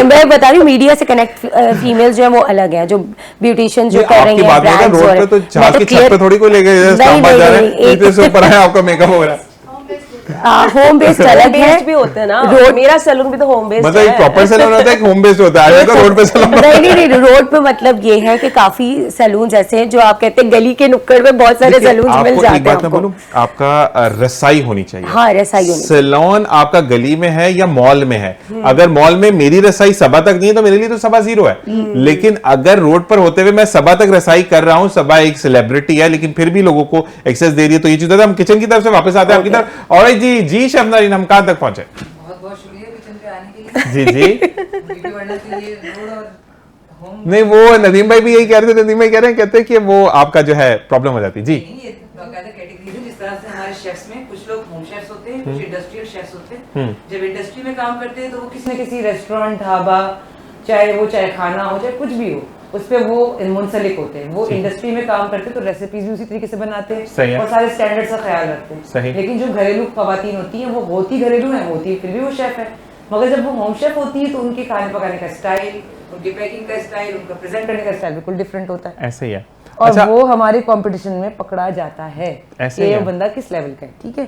मैं बता रही हूँ मीडिया से कनेक्ट फीमेल्स जो है वो अलग है, जो ब्यूटिशियन जो कर रही है ब्रांड्स रोड पे तो जहाज की छत पे थोड़ी कोई ले गए सामान जा रहे हैं, इतने से ऊपर है आपका मेकअप हो रहा है। होम बेस्ड अलग है, भी होते हैं ना, रोड मेरा सैलून भी तो होम बेस्ड मतलब एक प्रॉपर सैलून होता है, एक होम बेस्ड होता है, रोड पे सैलून नहीं रोड पे मतलब ये है कि काफी सैलून ऐसे हैं जो आप कहते हैं गली के नुक्कड़ में बहुत सारे सैलून मिल जाते हैं। एक बात मैं बोलूं, आपका रसाई होनी चाहिए। हाँ, रसाई होनी। सैलून आपका गली में है या मॉल में है, अगर मॉल में मेरी रसाई सबा तक नहीं है तो मेरे लिए तो सबा जीरो है, लेकिन अगर रोड पर होते हुए मैं सबा तक रसाई कर रहा हूं, सबा एक सेलिब्रिटी है लेकिन फिर भी लोगों को एक्सेस दे रही है, तो ये चीज हम किचन की तरफ से वापस आते हैं आपकी तरफ। और जी शबनम, हम कहां तक पहुंचे? बहुत बहुत शुक्रिया किचन पे आने के लिए। जी वीडियो बनने के लिए रोड और होम नहीं, वो नदीम भाई भी यही कह रहे थे, नदीम भाई कह रहे हैं, कहते हैं कि वो आपका जो है प्रॉब्लम हो जाती है। जी नहीं, ये बाकायदा कैटेगरीज है। जिस तरह से हमारे शेफ्स में कुछ लोग होम शेफ्स होते हैं, कुछ इंडस्ट्रियल शेफ्स होते हैं। जब इंडस्ट्री में काम करते हैं तो वो किसी न किसी रेस्टोरेंट, ढाबा, चाहे वो चाय खाना हो, चाहे कुछ भी हो, उस पे वो मुंसलिक होते हैं। वो इंडस्ट्री में काम करते हैं तो रेसिपीज भी उसी तरीके से बनाते हैं और सारे स्टैंडर्ड्स का ख्याल रखते हैं। लेकिन जो घरेलू खवातीन होती हैं वो होती घरेलू है, होती फिर भी वो शेफ है, मगर जब वो होम शेफ होती है तो उनके खाने पकाने का स्टाइल, उनकी पैकिंग का स्टाइल, उनका प्रेजेंट करने का स्टाइल बिल्कुल डिफरेंट होता है। ऐसे ही है और अच्छा, वो हमारे कंपटीशन में पकड़ा जाता है ऐसे ये बंदा किस लेवल का है, ठीक है।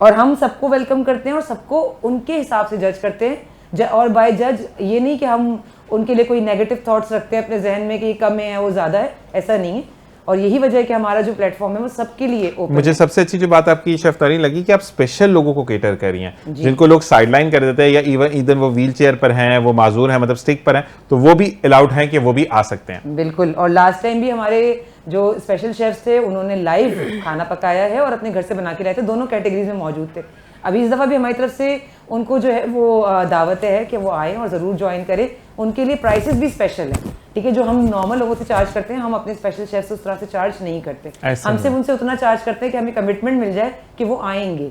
और हम सबको वेलकम करते हैं और सबको उनके हिसाब से जज करते हैं, और बाय जज ये नहीं कि हम उनके लिए कोई नेगेटिव थॉट्स रखते हैं अपने जहन में कि ये कम है वो ज्यादा है, ऐसा नहीं है। और यही वजह है कि हमारा जो प्लेटफॉर्म है वो सबके लिए ओपन। मुझे सबसे अच्छी जो बात आपकी शेफ नौरीन लगी कि आप स्पेशल लोगों को केटर कर रही हैं, जिनको लोग साइडलाइन कर देते हैं या इवन वो व्हील चेयर पर हैं, वो माजूर हैं, मतलब स्टिक पर हैं, तो वो भी अलाउड हैं कि वो भी आ सकते हैं। बिल्कुल। और लास्ट टाइम भी हमारे जो स्पेशल शेफ्स थे उन्होंने लाइव खाना पकाया है और अपने घर से बना के लाए थे, दोनों कैटेगरीज में मौजूद थे। अभी इस दफ़ा भी हमारी तरफ से उनको जो है वो दावत है कि वो आए और ज़रूर ज्वाइन करें। उनके लिए प्राइसेस भी स्पेशल है, ठीक है। जो हम नॉर्मल लोगों से चार्ज करते हैं, हम अपने स्पेशल शेफ से उस तरह से चार्ज नहीं करते। हम सिर्फ उनसे उतना चार्ज करते हैं कि हमें कमिटमेंट मिल जाए कि वो आएंगे।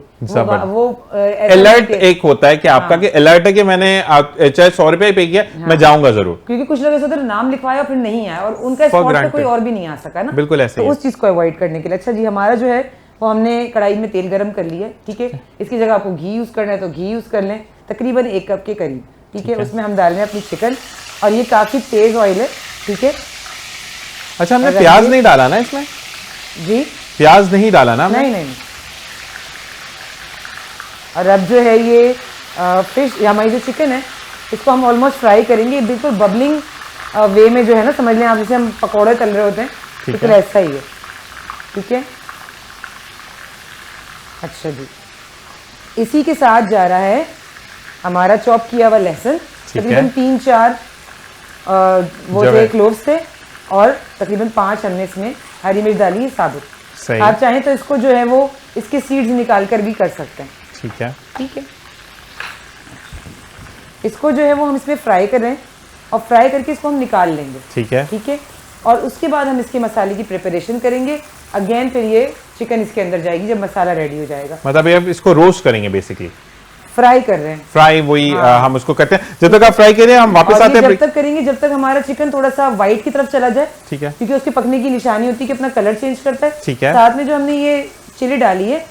वो अलर्ट एक होता है कि आपका कि अलर्ट है कि मैंने चाहे 100 रुपए पे किया, मैं जाऊंगा जरूर। क्योंकि कुछ लोग ऐसे होते हैं नाम लिखवाया और फिर नहीं आया और उनका स्पॉट पे कोई और भी नहीं आ सका ना, बिल्कुल ऐसे तो उस चीज को अवॉइड करने के लिए। अच्छा जी, हमारा जो है वो हमने कढ़ाई में तेल गरम कर लिया है, ठीक है। इसकी जगह आपको घी यूज करना है तो घी यूज कर लें, तकरीबन 1 कप के करीब, ठीक है। उसमें हम डाल रहे हैं अपनी चिकन और ये काफी तेज ऑयल है, ठीक है। अच्छा, हमने प्याज नहीं डाला ना इसमें? जी, प्याज नहीं डाला ना? नहीं। और अब जो है ये फिश या हमारी जो चिकन है इसको हम ऑलमोस्ट फ्राई करेंगे, बिल्कुल बबलिंग वे में जो है ना, समझ लें आप जैसे हम पकौड़े तल रहे होते हैं, बिल्कुल ऐसा ही है, ठीक है। अच्छा जी, इसी के साथ जा रहा है हमारा चॉप किया हुआ लहसुन, तकरीबन 3-4 वो जो क्लोव्स थे और तकरीबन 5 हमने इसमें हरी मिर्च डाली है साबुत। आप चाहें तो इसको जो है वो इसके सीड्स निकाल कर भी कर सकते हैं, ठीक है। ठीक है। इसको जो है वो हम इसमें फ्राई कर रहे हैं और फ्राई करके इसको हम निकाल लेंगे, ठीक है, ठीक है। और उसके बाद हम इसके मसाले की प्रिपरेशन करेंगे। अगेन फिर ये चिकन इसके अंदर जाएगी जब मसाला रेडी हो जाएगा। मतलब ये इसको रोस्ट करेंगे, बेसिकली फ्राई कर रहे हैं, फ्राई वही हम उसको करते हैं। जब तक आप फ्राई करें हम वापस आते हैं, जब तक करेंगे जब तक हमारा चिकन थोड़ा सा व्हाइट की तरफ चला जाए, ठीक है, क्योंकि उसके पकने की निशानी होती है कि अपना कलर चेंज करता है, ठीक है। साथ में जो हमने ये चिली डाली है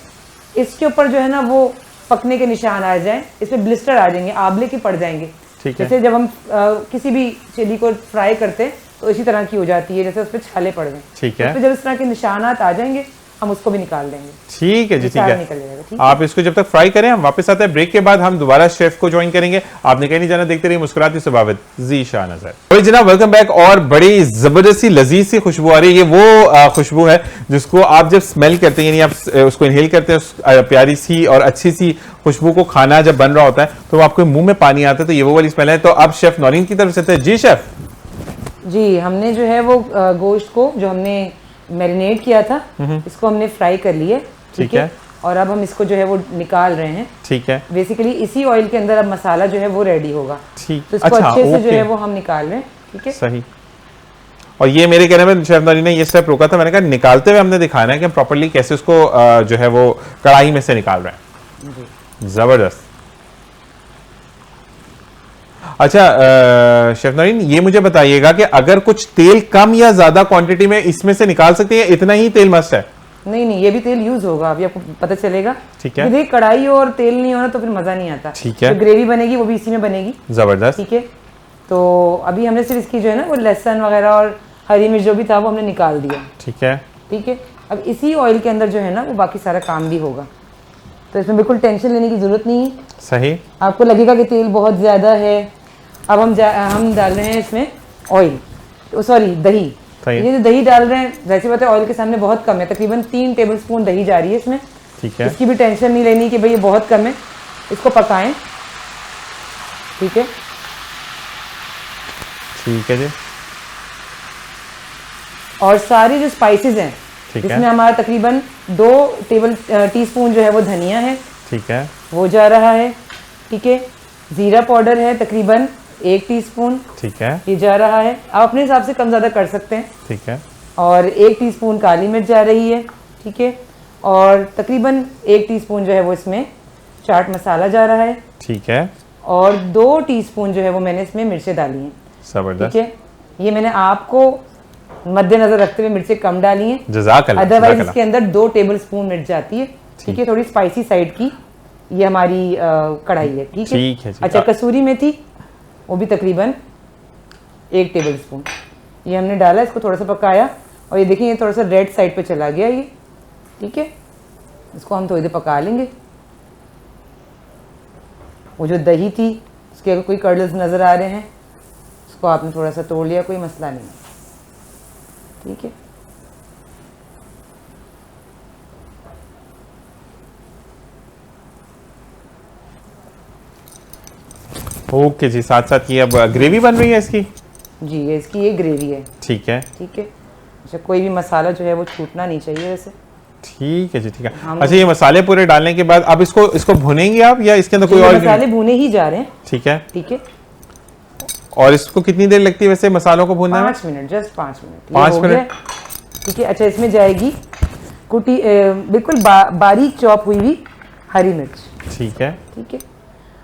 इसके ऊपर जो है ना वो पकने के निशान आ जाए, इसमें ब्लिस्टर आ जाएंगे, आंवले के पड़ जाएंगे, ठीक है। जैसे जब हम किसी भी चिली को फ्राई करते हैं तो इसी तरह की हो जाती है, जैसे उस पर छाले पड़ गए। ठीक है। उस पे जब इस तरह के निशानात आ जाएंगे हम उसको भी निकाल देंगे। ठीक है जी, ठीक सारा है। निकल जाएगा, ठीक आप इसको जब तक फ्राई करें, हम वापस आते हैं ब्रेक के बाद। हम दोबारा शेफ को ज्वाइन करेंगे। आपने कहीं नहीं जाना, देखते रहिए मुस्कुराती सुबावत जी शाह नजर। और जनाब वेलकम बैक। और बड़ी जबरदस्त सी लजीज सी खुशबू आ रही है। ये वो खुशबू है जिसको आप जब स्मेल करते हैं, यानी आप उसको इनहेल करते हैं, उस प्यारी सी और अच्छी सी खुशबू को खाना जब बन रहा होता है तो आपके मुंह में पानी आता है, तो ये वो वाली स्मेल है। तो अब शेफ नौरीन की तरफ से जी शेफ। जी, हमने जो है वो गोश्त को जो हमने मैरिनेट किया था, इसको हमने फ्राई कर लिया। ठीक है। और अब हम इसको जो है वो निकाल रहे हैं। ठीक है। बेसिकली इसी ऑयल के अंदर अब मसाला जो है वो रेडी होगा। ठीक, तो इसको अच्छा, अच्छे से जो ओके। है वो हम निकाल रहे हैं। ठीक है, सही। और ये मेरे कहने में शेफ नौरीन ने ये स्टेप रोका था, मैंने कहा निकालते हुए हमने दिखाना है कि हम प्रॉपर्ली कैसे उसको जो है वो कढ़ाई में से निकाल रहे हैं। जबरदस्त। अच्छा शेफ नौरीन, ये मुझे बताइएगा कि अगर कुछ तेल कम या ज्यादा क्वांटिटी में इसमें से निकाल सकते हैं, इतना ही तेल मस्त है? नहीं नहीं, ये भी तेल यूज होगा, अभी आपको पता चलेगा। ठीक है। यदि कढ़ाई और तेल नहीं होना तो फिर मजा नहीं आता। ठीक है। जो ग्रेवी बनेगी वो भी इसी में बनेगी। जबरदस्त। ठीक है, तो अभी हमने सिर्फ इसकी जो है ना वो लहसुन वगैरह और हरी मिर्च जो भी था वो हमने निकाल दिया। ठीक है। ठीक है, अब इसी ऑयल के अंदर जो है ना वो बाकी सारा काम भी होगा, तो इसमें बिल्कुल टेंशन लेने की जरूरत नहीं है। सही। आपको लगेगा कि तेल बहुत ज़्यादा है। अब हम डाल रहे हैं इसमें ऑयल, सॉरी दही। ये जो दही डाल रहे हैं, वैसे बात है ऑयल के सामने बहुत कम है, तकरीबन 3 टेबलस्पून दही जा रही है इसमें। ठीक है। इसकी भी टेंशन नहीं लेनी कि भाई ये बहुत कम है, इसको पकाएं। ठीक है, ठीक है जी। और सारी जो स्पाइसेस हैं इसमें हमारा तकरीबन 2 टीस्पून जो है वो धनिया है। ठीक है, वो जा रहा है। ठीक है, जीरा पाउडर है तकरीबन 1 टीस्पून। ठीक है, ये जा रहा है, आप अपने हिसाब से कम ज़्यादा कर सकते हैं। ठीक है। और 1 टीस्पून काली मिर्च जा रही है। ठीक है, और तकरीबन 1 टीस्पून जो है वो इसमें चाट मसाला जा रहा है। ठीक है, और 2 टीस्पून जो है वो मैंने इसमें मिर्चें डाली हैं। जबरदस्त। ठीक है, ये मैंने आपको मद्देनजर रखते हुए मिर्चें कम डाली हैं, जज़ाकल्लाह। अदरवाइज इसके अंदर 2 टेबलस्पून मिर्च जाती है। ठीक है, थोड़ी स्पाइसी साइड की ये हमारी कढ़ाई है। ठीक है, ठीक है जी। अच्छा, कसूरी मेथी वो भी तकरीबन 1 टेबलस्पून ये हमने डाला, इसको थोड़ा सा पकाया। और ये देखिए ये थोड़ा सा रेड साइड पे चला गया ये। ठीक है, इसको हम थोड़ी देर पका लेंगे। वो जो दही थी उसके अगर कोई कर्डल्स नज़र आ रहे हैं, उसको आपने थोड़ा सा तोड़ लिया, कोई मसला नहीं है। ठीक है, ओके जी। साथ साथ ये अब ग्रेवी बन रही है इसकी? जी, ये इसकी ये ग्रेवी है। ठीक है। ठीक है, अच्छा, कोई भी मसाला जो है वो छूटना नहीं चाहिए वैसे। ठीक है जी, ठीक है। अच्छा, ये मसाले पूरे डालने के बाद अब इसको भुनेंगे आप या इसके अंदर कोई और? मसाले भुने ही जा रहे हैं। ठीक है। ठीक है, और इसको कितनी देर लगती है वैसे मसालों को भूनने में? 5 मिनट, जस्ट 5 मिनट। 5 मिनट। ठीक है, अच्छा, इसमें जाएगी कुटी बिल्कुल बारीक चॉप हुई हुई हरी मिर्च। ठीक है। ठीक है,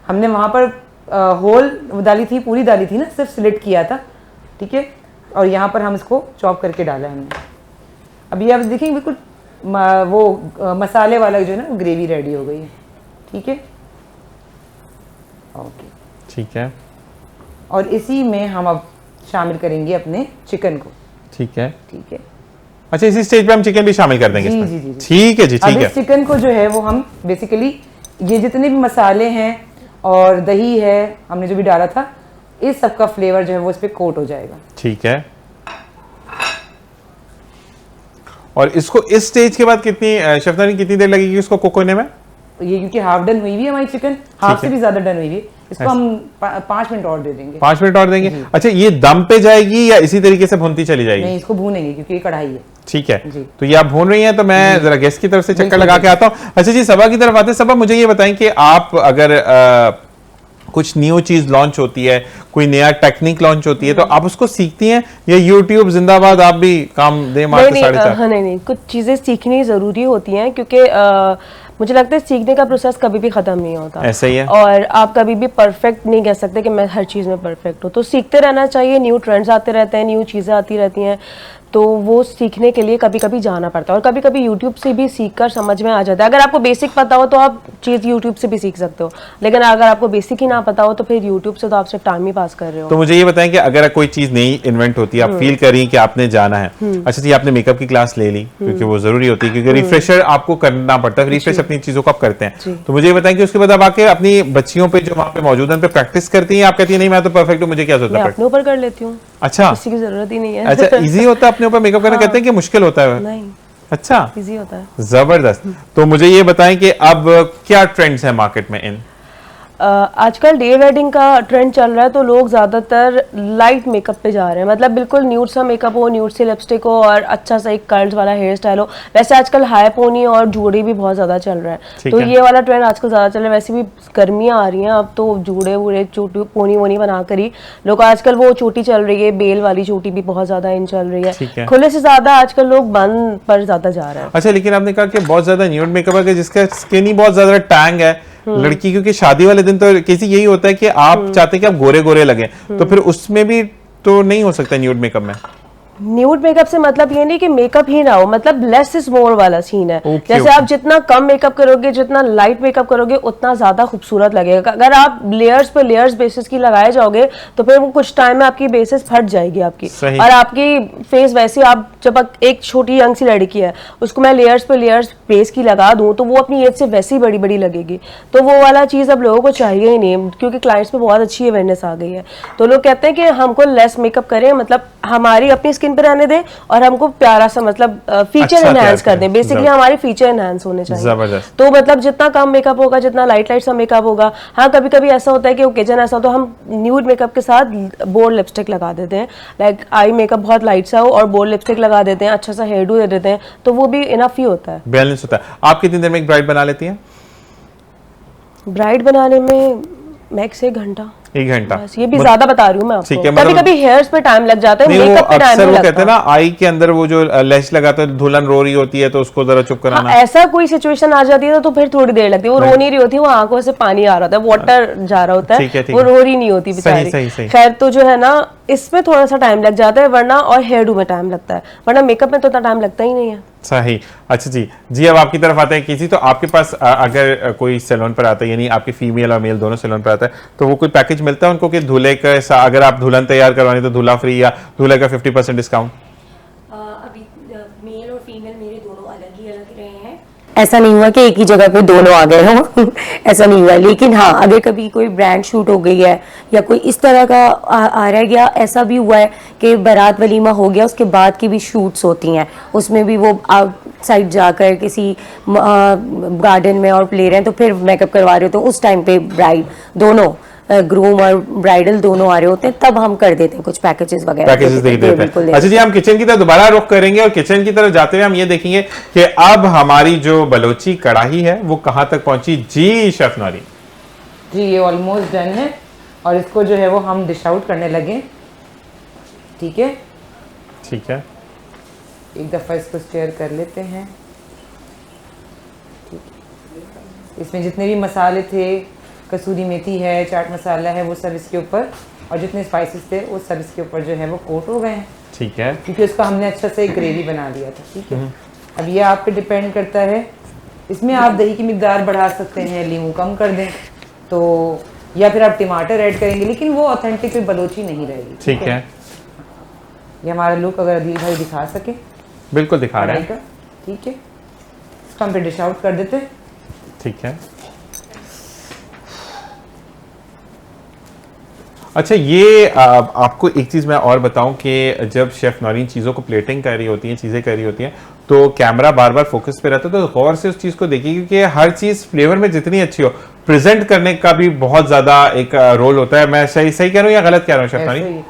हमने वहाँ पर होल डाली थी, पूरी डाली थी ना, सिर्फ स्लिट किया था। ठीक है, और यहाँ पर हम इसको चॉप करके डाला है हमने। अभी आप देखेंगे बिल्कुल वो मसाले वाला जो है ना वो ग्रेवी रेडी हो गई है। ठीक है, ओके, ठीक है। और इसी में हम अब शामिल करेंगे अपने चिकन को। ठीक है। ठीक है, अच्छा, इसी स्टेज पे हम चिकन भी शामिल कर देंगे जी, इसमें? जी, जी, जी। ठीक है जी, ठीक अब है। इस चिकन को जो है वो हम बेसिकली ये जितने भी मसाले हैं और दही है हमने जो भी डाला था, इस सब का फ्लेवर जो है वो इस पे कोट हो जाएगा। ठीक है। और इसको इस स्टेज के बाद कितनी शेफ नौरीन कितनी देर लगेगी इसको कुक होने में? ये क्योंकि हाफ डन हुई हुई है हमारी चिकन, हाफ से भी ज्यादा डन हुई हुई है, इसको हम 5 मिनट और दे देंगे। 5 मिनट और देंगे? अच्छा, ये दम पे जाएगी या इसी तरीके से भूनती चली जाएगी? नहीं, इसको भूनेंगे क्योंकि ये कढ़ाई है। ठीक है जी। तो ये आप भून रही हैं, तो मैं जरा गेस्ट की तरफ से चक्कर लगा के आता हूँ। अच्छा जी, सबा की तरफ आते हैं। सबा, मुझे ये बताएं कि आप अगर कुछ न्यू चीज लॉन्च होती है, कोई नया टेक्निक लॉन्च होती है, तो आप उसको सीखती हैं या यूट्यूब जिंदाबाद आप भी काम दे मारते 4.5? हाँ, नहीं, कुछ चीज़ें सीखनी ज़रूरी होती हैं क्योंकि मुझे लगता है सीखने का प्रोसेस कभी भी ख़त्म नहीं होता। ऐसा ही है। और आप कभी भी परफेक्ट नहीं कह सकते कि मैं हर चीज़ में परफेक्ट हूँ, तो सीखते रहना चाहिए। न्यू ट्रेंड्स आते रहते हैं, न्यू चीज़ें आती रहती हैं, तो वो सीखने के लिए कभी कभी जाना पड़ता है, और कभी कभी यूट्यूब से भी सीख कर समझ में आ जाता है। अगर आपको बेसिक पता हो तो आप चीज़ यूट्यूब से भी सीख सकते हो, लेकिन अगर आपको बेसिक ही ना पता हो तो फिर यूट्यूब से तो आप सिर्फ टाइम ही पास कर रहे हो। तो मुझे ये बताएं कि अगर कोई चीज नई इन्वेंट होती है, आप फील कर रही हैं कि आपने जाना है, अच्छा जी आपने मेकअप की क्लास ले ली क्योंकि वो जरूरी होती है, क्योंकि रिफ्रेशर आपको करना पड़ता है, रिफ्रेश अपनी चीजों को आप करते हैं। तो मुझे ये बताएं कि उसके बाद आप आके अपनी बच्चियों पे जो वहाँ पे मौजूद है उन पे प्रैक्टिस करती हैं, आप कहती है नहीं मैं तो परफेक्ट हूँ, मुझे क्या जरूरत मैं है? अपने ऊपर कर लेती हूँ, अच्छा, किसी की जरूरत ही नहीं है। अच्छा इजी होता है अपने ऊपर मेकअप करना? कहते हैं कि मुश्किल होता है। नहीं, अच्छा, इजी होता है। जबरदस्त। तो मुझे ये बताएं कि अब क्या ट्रेंड्स है मार्केट में इन? आजकल डे वेडिंग का ट्रेंड चल रहा है, तो लोग ज़्यादातर लाइट मेकअप पे जा रहे हैं, मतलब बिल्कुल न्यूड सा मेकअप हो, न्यूड सी लिपस्टिक हो और अच्छा सा एक कर्ल्स वाला हेयर स्टाइल हो। वैसे आजकल हाई पोनी और जूड़े भी बहुत ज़्यादा चल रहा है, तो ये वाला ट्रेंड आजकल ज़्यादा चल रहा है। वैसे भी गर्मियाँ आ रही हैं, अब तो जूड़े वूड़े चोटी पोनी वोनी बना कर ही लोग, आजकल वो चोटी चल रही है, बेल वाली चोटी भी बहुत ज़्यादा इन चल रही है। खुले से ज़्यादा आजकल लोग बंद पर ज़्यादा जा रहे हैं। अच्छा, लेकिन आपने कहा कि बहुत ज़्यादा न्यूड मेकअप है, जिसका स्किन ही बहुत ज़्यादा टैंग है लड़की, क्योंकि शादी वाले दिन तो किसी यही होता है कि आप चाहते हैं कि आप गोरे गोरे लगे, तो फिर उसमें भी तो नहीं हो सकता न्यूड मेकअप में? न्यूड मेकअप से मतलब ये नहीं कि मेकअप ही ना हो, मतलब लेस इज मोर वाला सीन है। जैसे आप जितना कम मेकअप करोगे, जितना लाइट मेकअप करोगे, उतना ज्यादा खूबसूरत लगेगा। अगर आप लेयर्स पे लेयर्स बेसिस की लगाए जाओगे तो फिर वो कुछ टाइम में आपकी बेसिस फट जाएगी आपकी, और आपकी फेस वैसी, आप जब एक छोटी यंग सी लड़की है उसको मैं लेयर्स पे लेयर्स बेस की लगा दूं तो वो अपनी एज से वैसी बड़ी बड़ी लगेगी। तो वो वाला चीज अब लोगों को चाहिए ही नहीं, क्योंकि क्लाइंट्स में बहुत अच्छी अवेयरनेस आ गई है। तो लोग कहते हैं कि हमको लेस मेकअप करें, मतलब हमारी अपनी स्किन पे रहने दें और हमको प्यारा सा मतलब फीचर एनहांस कर दें। बेसिकली हमारे फीचर एनहांस होने चाहिए। तो मतलब जितना कम मेकअप होगा, जितना लाइट लाइट सा मेकअप होगा। हाँ, कभी कभी ऐसा होता है कि ओकेजन ऐसा हो तो हम न्यूड मेकअप के साथ बोल्ड लिपस्टिक लगा देते हैं, लाइक आई मेकअप बहुत लाइट सा हो और बोल्ड लिपस्टिक लगा देते हैं, अच्छा सा हेयर डू दे देते हैं, तो वो भी इनफ ही होता है, बैलेंस होता है। आप कितनी देर में एक ब्राइड बना लेती हैं? ब्राइड बनाने में मैक्स 1 घंटा। 1 घंटा? ये भी ज्यादा बता रही हूँ मैं आपको। कभी मतलब कभी हेयर्स पे टाइम लग जाता है, मेकअप पे टाइम नहीं लगता। कहते हैं ना आई के अंदर वो जो लैश लगाता है, दुल्हन रो रही होती है तो उसको जरा चुप कराना। हाँ, ऐसा कोई सिचुएशन आ जाती है तो फिर थोड़ी देर लगती है। वो रो नहीं रही होती, वो आंखों से पानी आ रहा होता है, वाटर जा रहा होता है, वो रो रही नहीं होती बेचारी। खैर, तो जो है ना इसमें थोड़ा सा टाइम लग जाता है, वरना और हेयर डू में टाइम लगता है, वरना मेकअप में तो इतना टाइम लगता ही नहीं है। सही। अच्छा जी अब आपकी तरफ आते हैं किसी, तो आपके पास अगर कोई सैलून पर आता है, यानी आपकी फीमेल और मेल दोनों सैलून पर आता है, तो वो कोई पैकेज मिलता है उनको कि दूल्हे का, अगर आप दुल्हन तैयार करवानी तो दूल्हा फ्री या दूल्हे का 50% डिस्काउंट? अभी मेल और फीमेल मेरे दोनों अलग ही रहे हैं, ऐसा नहीं हुआ कि एक ही जगह पे दोनों आ गए हों ऐसा नहीं हुआ। लेकिन हाँ, अगर कभी कोई ब्रांड शूट हो गई है या कोई इस तरह का आ रहा है, या ऐसा भी हुआ है कि बारात वलीमा हो गया, उसके बाद की भी शूट्स होती हैं, उसमें भी वो आउटसाइड जाकर किसी गार्डन में और प्ले रहे हैं, तो फिर मेकअप करवा रहे हो, तो उस टाइम पे ब्राइड दोनों, ग्रूम और ब्राइडल दोनों आ रहे होते हैं, तब हम कर देते हैं कुछ पैकेजेस वगैरह, पैकेजेस दे देते हैं। अच्छा जी, हम किचन की तरफ दोबारा रुख करेंगे और किचन की तरफ जाते हुए हम ये देखेंगे कि अब हमारी जो बलोची कढ़ाई है वो कहां तक पहुंची। जी शेफ नौरीन जी, ये ऑलमोस्ट डन है और इसको जो है वो हम डिश आउट करने लगे। ठीक है, ठीक है, एक दफ़ा इसको स्टेयर कर लेते हैं। इसमें जितने भी मसाले थे, कसूरी मेथी है, चाट मसाला है, वो सब इसके ऊपर, और जितने स्पाइसेस थे वो सब इसके ऊपर जो है वो कोट हो गए हैं। ठीक है, क्योंकि उसका हमने अच्छा से एक ग्रेवी बना दिया था। ठीक है, अब ये आप पे डिपेंड करता है, इसमें आप दही की मिकदार बढ़ा सकते हैं, नींबू कम कर दें, तो या फिर आप टमाटर ऐड करेंगे, लेकिन वो ऑथेंटिक कोई बलोची नहीं रहेगी। ठीक है, ये हमारा लुक अगर अदील भाई दिखा सके। बिल्कुल दिखा रहे हैं। ठीक है, इसको हम पे डिश आउट कर देते हैं। ठीक है। अच्छा, ये आपको एक चीज़ मैं और बताऊं कि जब शेफ नौरीन चीज़ों को प्लेटिंग कर रही होती हैं, चीज़ें कर रही होती हैं, तो कैमरा बार बार फोकस पे रहता है, तो गौर से उस चीज़ को देखिए, क्योंकि हर चीज़ फ्लेवर में जितनी अच्छी हो, प्रेजेंट करने का भी बहुत ज़्यादा एक रोल होता है। मैं सही कह रहा हूँ या गलत कह रहा हूँ शेफ नौरीन?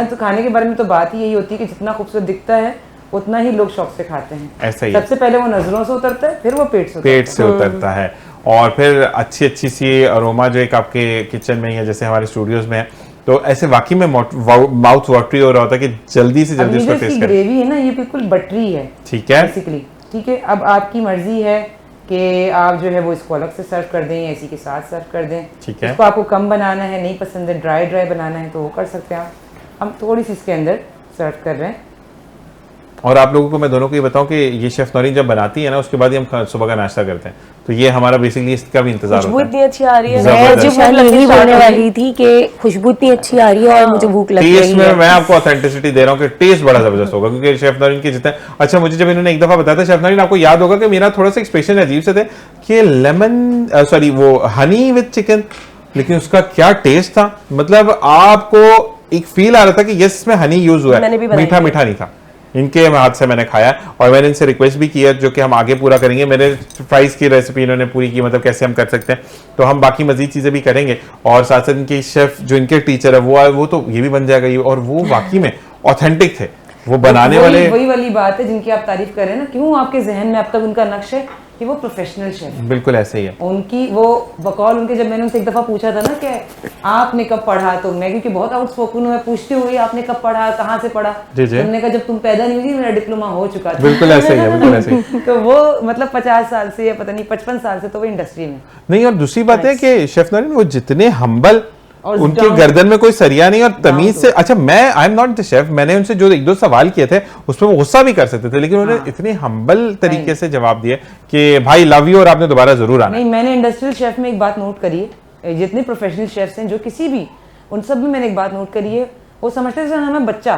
तो खाने के बारे में तो बात ही यही होती है कि जितना खूबसूरत दिखता है उतना ही लोग शौक से खाते हैं। ऐसा ही सबसे पहले वो नजरों से उतरता है, फिर वो पेट से उतरता है, और फिर अच्छी सी अरोमा जो एक आपके किचन में या जैसे हमारे स्टूडियोज में है, तो ऐसे वाकई में माउथ वाटरी हो रहा होता है कि जल्दी से जल्दी इसको टेस्ट करें। ग्रेवी है ना, ये बिल्कुल बटरी है। ठीक है, बेसिकली। ठीक है, अब आपकी मर्जी है कि आप जो है वो इसको अलग से सर्व कर दें या इसी के साथ सर्व कर दें। ठीक है, इसको आपको कम बनाना है, नहीं पसंद है ड्राई बनाना है, तो वो कर सकते हैं आप। हम थोड़ी सी इसके अंदर सर्व कर रहे हैं। और आप लोगों को मैं दोनों को ये बताऊं कि ये शेफ नौरीन जब बनाती है ना, उसके बाद ही हम सुबह का नाश्ता करते हैं, तो ये हमारा बेसिकली इसका भी इंतजार खुशबू होता इतनी अच्छी आ रही है, जबरदस्त। मुझे मैं भूख लगनी यही start बोलने हो गई। वाली थी कि खुशबू इतनी अच्छी आ रही है और मुझे भूख लग रही टेस्ट में है। मैं आपको ऑथेंटिसिटी दे रहा हूँ कि टेस्ट बड़ा जबरदस्त होगा, क्योंकि शेफ नौरीन के जितना अच्छा, मुझे जब इन्होंने एक दफा बताया था शेफ नौरीन, आपको याद होगा कि मेरा थोड़ा सा एक्सप्रेशन अजीब से थे कि लेमन सॉरी वो हनी विद चिकन, लेकिन उसका क्या टेस्ट था, मतलब आपको एक फील आ रहा था कि यस इसमें हनी यूज हुआ मैंने भी है, बनाई मीठा थी। मीठा नहीं था। इनके हाथ से मैंने खाया और मैंने इनसे रिक्वेस्ट भी किया, जो कि हम आगे पूरा करेंगे। मेरे फ्राइज की रेसिपी इन्होंने पूरी की, मतलब कैसे हम कर सकते हैं, तो हम बाकी मजीद चीजें भी करेंगे। और साथ साथ इनके शेफ जो इनके टीचर है वो तो ये भी बन जाएगा ये, और वो वाकई में ऑथेंटिक थे, वो बनाने वाले। वही वाली बात है जिनकी आप तारीफ कर रहे हैं ना, क्यों आपके जहन में अब तक उनका नक्श है कि वो प्रोफेशनल शेफ। बिल्कुल ऐसे ही है उनकी वो बकौल उनके, जब मैंने उनसे एक दफा पूछा था ना कि आपने कब पढ़ा, तो मैं क्योंकि बहुत आउटस्पोकन हूँ, मैं पूछती हुई आपने कब पढ़ा, कहाँ से पढ़ा, जी, जी। तुमने कहा जब तुम पैदा नहीं हुई मेरा डिप्लोमा हो चुका था। बिल्कुल ऐसे ही है, बिल्कुल ऐसे ही। तो वो मतलब 50 साल से या पता नहीं 55 साल से तो वो इंडस्ट्री में। नहीं, और दूसरी बात है कि शेफ नौरीन वो जितने हम्बल, और उनके down- गर्दन में कोई सरिया नहीं और तमीज से। अच्छा, मैं I am not the chef, मैंने उनसे जो एक दो सवाल किए थे उसमें वो गुस्सा भी कर सकते थे, लेकिन उन्होंने इतने हम्बल तरीके से जवाब दिए कि भाई लव यू और आपने दोबारा जरूर आना है। नहीं, मैंने इंडस्ट्रियल शेफ में एक बात नोट करी है, जितने प्रोफेशनल शेफ्स हैं जो किसी भी, उन सब में मैंने एक बात नोट करी है, वो समझते थे हमें बच्चा,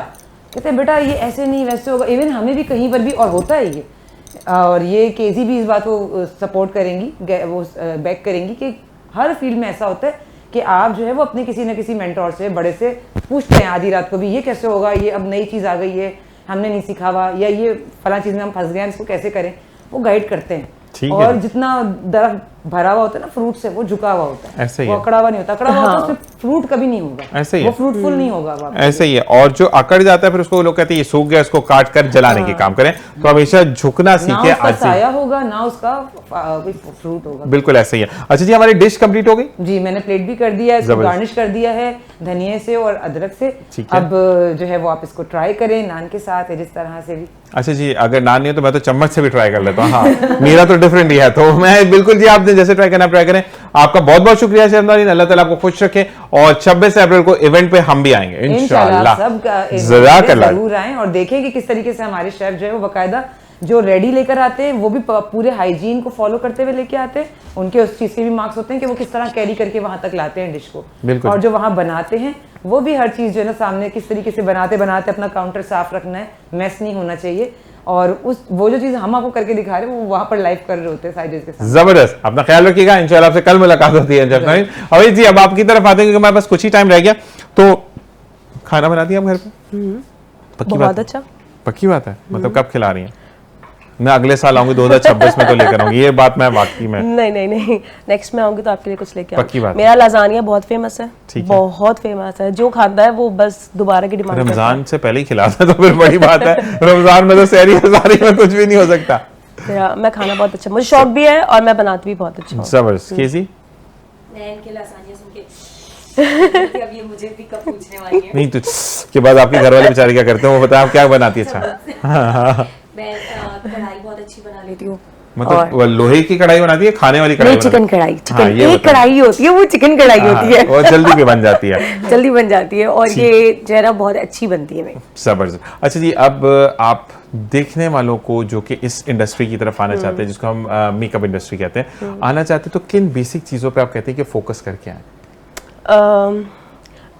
कहते हैं बेटा ये ऐसे नहीं वैसे होगा, इवन हमें भी कहीं पर भी और होता है ये, और ये केजी भी इस बात को सपोर्ट करेंगी, वो बैक करेंगी कि हर फील्ड में ऐसा होता है कि आप जो है वो अपने किसी न किसी मेंटोर से, बड़े से पूछते हैं आधी रात को भी, ये कैसे होगा, ये अब नई चीज़ आ गई है हमने नहीं सीखा हुआ, या ये फला चीज़ में हम फंस गए हैं इसको कैसे करें, वो गाइड करते हैं। ठीक है। और जितना दरख्त भरा हुआ होता है ना फ्रूट से, वो झुका हुआ होता है, ऐसे ही वो है। अकड़ा हुआ नहीं होता, अकड़ा हुआ होता है उसमें फ्रूट कभी नहीं होगा, ऐसे ही वो है। फ्रूटफुल नहीं होगा। अब आप ऐसे ही है, और जो अकड़ जाता है फिर उसको लोग कहते हैं ये सूख गया, इसको काट कर जलाने के काम करें, तो हमेशा झुकना ना सीखे उसका आज से। साया होगा ना उसका कोई फ्रूट होगा। बिल्कुल ऐसे ही है। अच्छा जी, हमारी डिश कंप्लीट हो गई। जी, मैंने प्लेट भी कर दिया है, इसको जबरदस्त। गार्निश कर दिया है धनिये से और अदरक से। ठीक है। अब जो है वो आप इसको ट्राई करें नान के साथ या जिस तरह से भी। अच्छा जी, अगर नान नहीं है तो मैं तो चम्मच से भी ट्राई कर लेता हूँ। हाँ, मेरा तो डिफरेंट ही है, तो मैं बिल्कुल जी, आपने जैसे ट्राई करना ट्राई करें। आपका बहुत बहुत शुक्रिया शेफ नौरीन, अल्लाह ताला आपको खुश रखे, और 26 अप्रैल को इवेंट पे हम भी आएंगे इंशाल्लाह। सब जज़ाकल्लाह। जरूर आएं और देखें कि किस तरीके से हमारे शेफ जो है वो बाकायदा जो रेडी लेकर आते हैं वो भी पूरे हाइजीन को फॉलो करते हुए लेके आते हैं। उनके उस चीज़ के भी मार्क्स होते हैं कि वो किस तरह कैरी करके वहां तक लाते हैं डिश को। बिल्कुल। और जो वहां बनाते हैं वो भी हर चीज़ जो है ना सामने किस तरीके से बनाते बनाते अपना काउंटर साफ रखना है, मैस नहीं होना चाहिए, और उस वो जो चीज़ हम आपको करके दिखा रहे हैं वो वहां पर लाइव कर रहे होते हैं सारी चीज़ के साथ। जबरदस्त, अपना ख्याल रखिएगा, इंशाल्लाह आपसे कल मुलाकात होती है शेफ नौरीन। अभी जी अब आपकी तरफ आते हैं, क्योंकि हमारे पास कुछ ही टाइम रह गया, तो खाना बनाती हैं आप घर पे? पक्की बात बहुत है? अच्छा। पक्की बात है, मतलब कब खिला रही हैं? मैं अगले साल आऊंगी 2026 में तो लेकर आऊंगी, ये बात मैं वाकई में। नहीं नहीं नहीं, नेक्स्ट में आऊंगी तो आपके लिए कुछ लेके पक्की बात आऊंगी। मेरा लाजानिया बहुत फेमस है, ठीक है। बहुत फेमस है, जो खाता है वो बस दोबारा की डिमांड करता है। रमजान से पहले ही खिलाता तो फिर बड़ी बात है, रमजान में तो सहरी हजारी में कुछ भी नहीं हो सकता। मैं खाना बहुत अच्छा, मुझे शौक भी है और मैं बनाती भी बहुत अच्छा हूँ। जबरदस्त। केसी मैं इनके लासानिया सुन के अब ये मुझे भी कब पूछने वाली है। नहीं तो के बाद आपके घर वाले बेचारे क्या करते हैं, वो बताएं आप क्या बनाती है? अच्छा, मैं कढ़ाई बहुत अच्छी बना लेती हूँ। मतलब वो लोहे की कढ़ाई बनाती है, खाने वाली कढ़ाई नहीं, चिकन बनाती है? कढ़ाई, हाँ, चिकन ये एक बताओ। कढ़ाई होती है, वो चिकन कढ़ाई होती है। वो जल्दी भी बन जाती है। जल्दी बन जाती है और ये जो है ना बहुत अच्छी बनती है मेरी। जबरदस्त। अच्छा जी, अब आप देखने वालों को जो कि इस इंडस्ट्री की तरफ आना चाहते हैं, जिसको हम मेकअप इंडस्ट्री कहते हैं, आना चाहते हैं, तो किन बेसिक चीज़ों पे आप कहते हैं कि फोकस करके आए?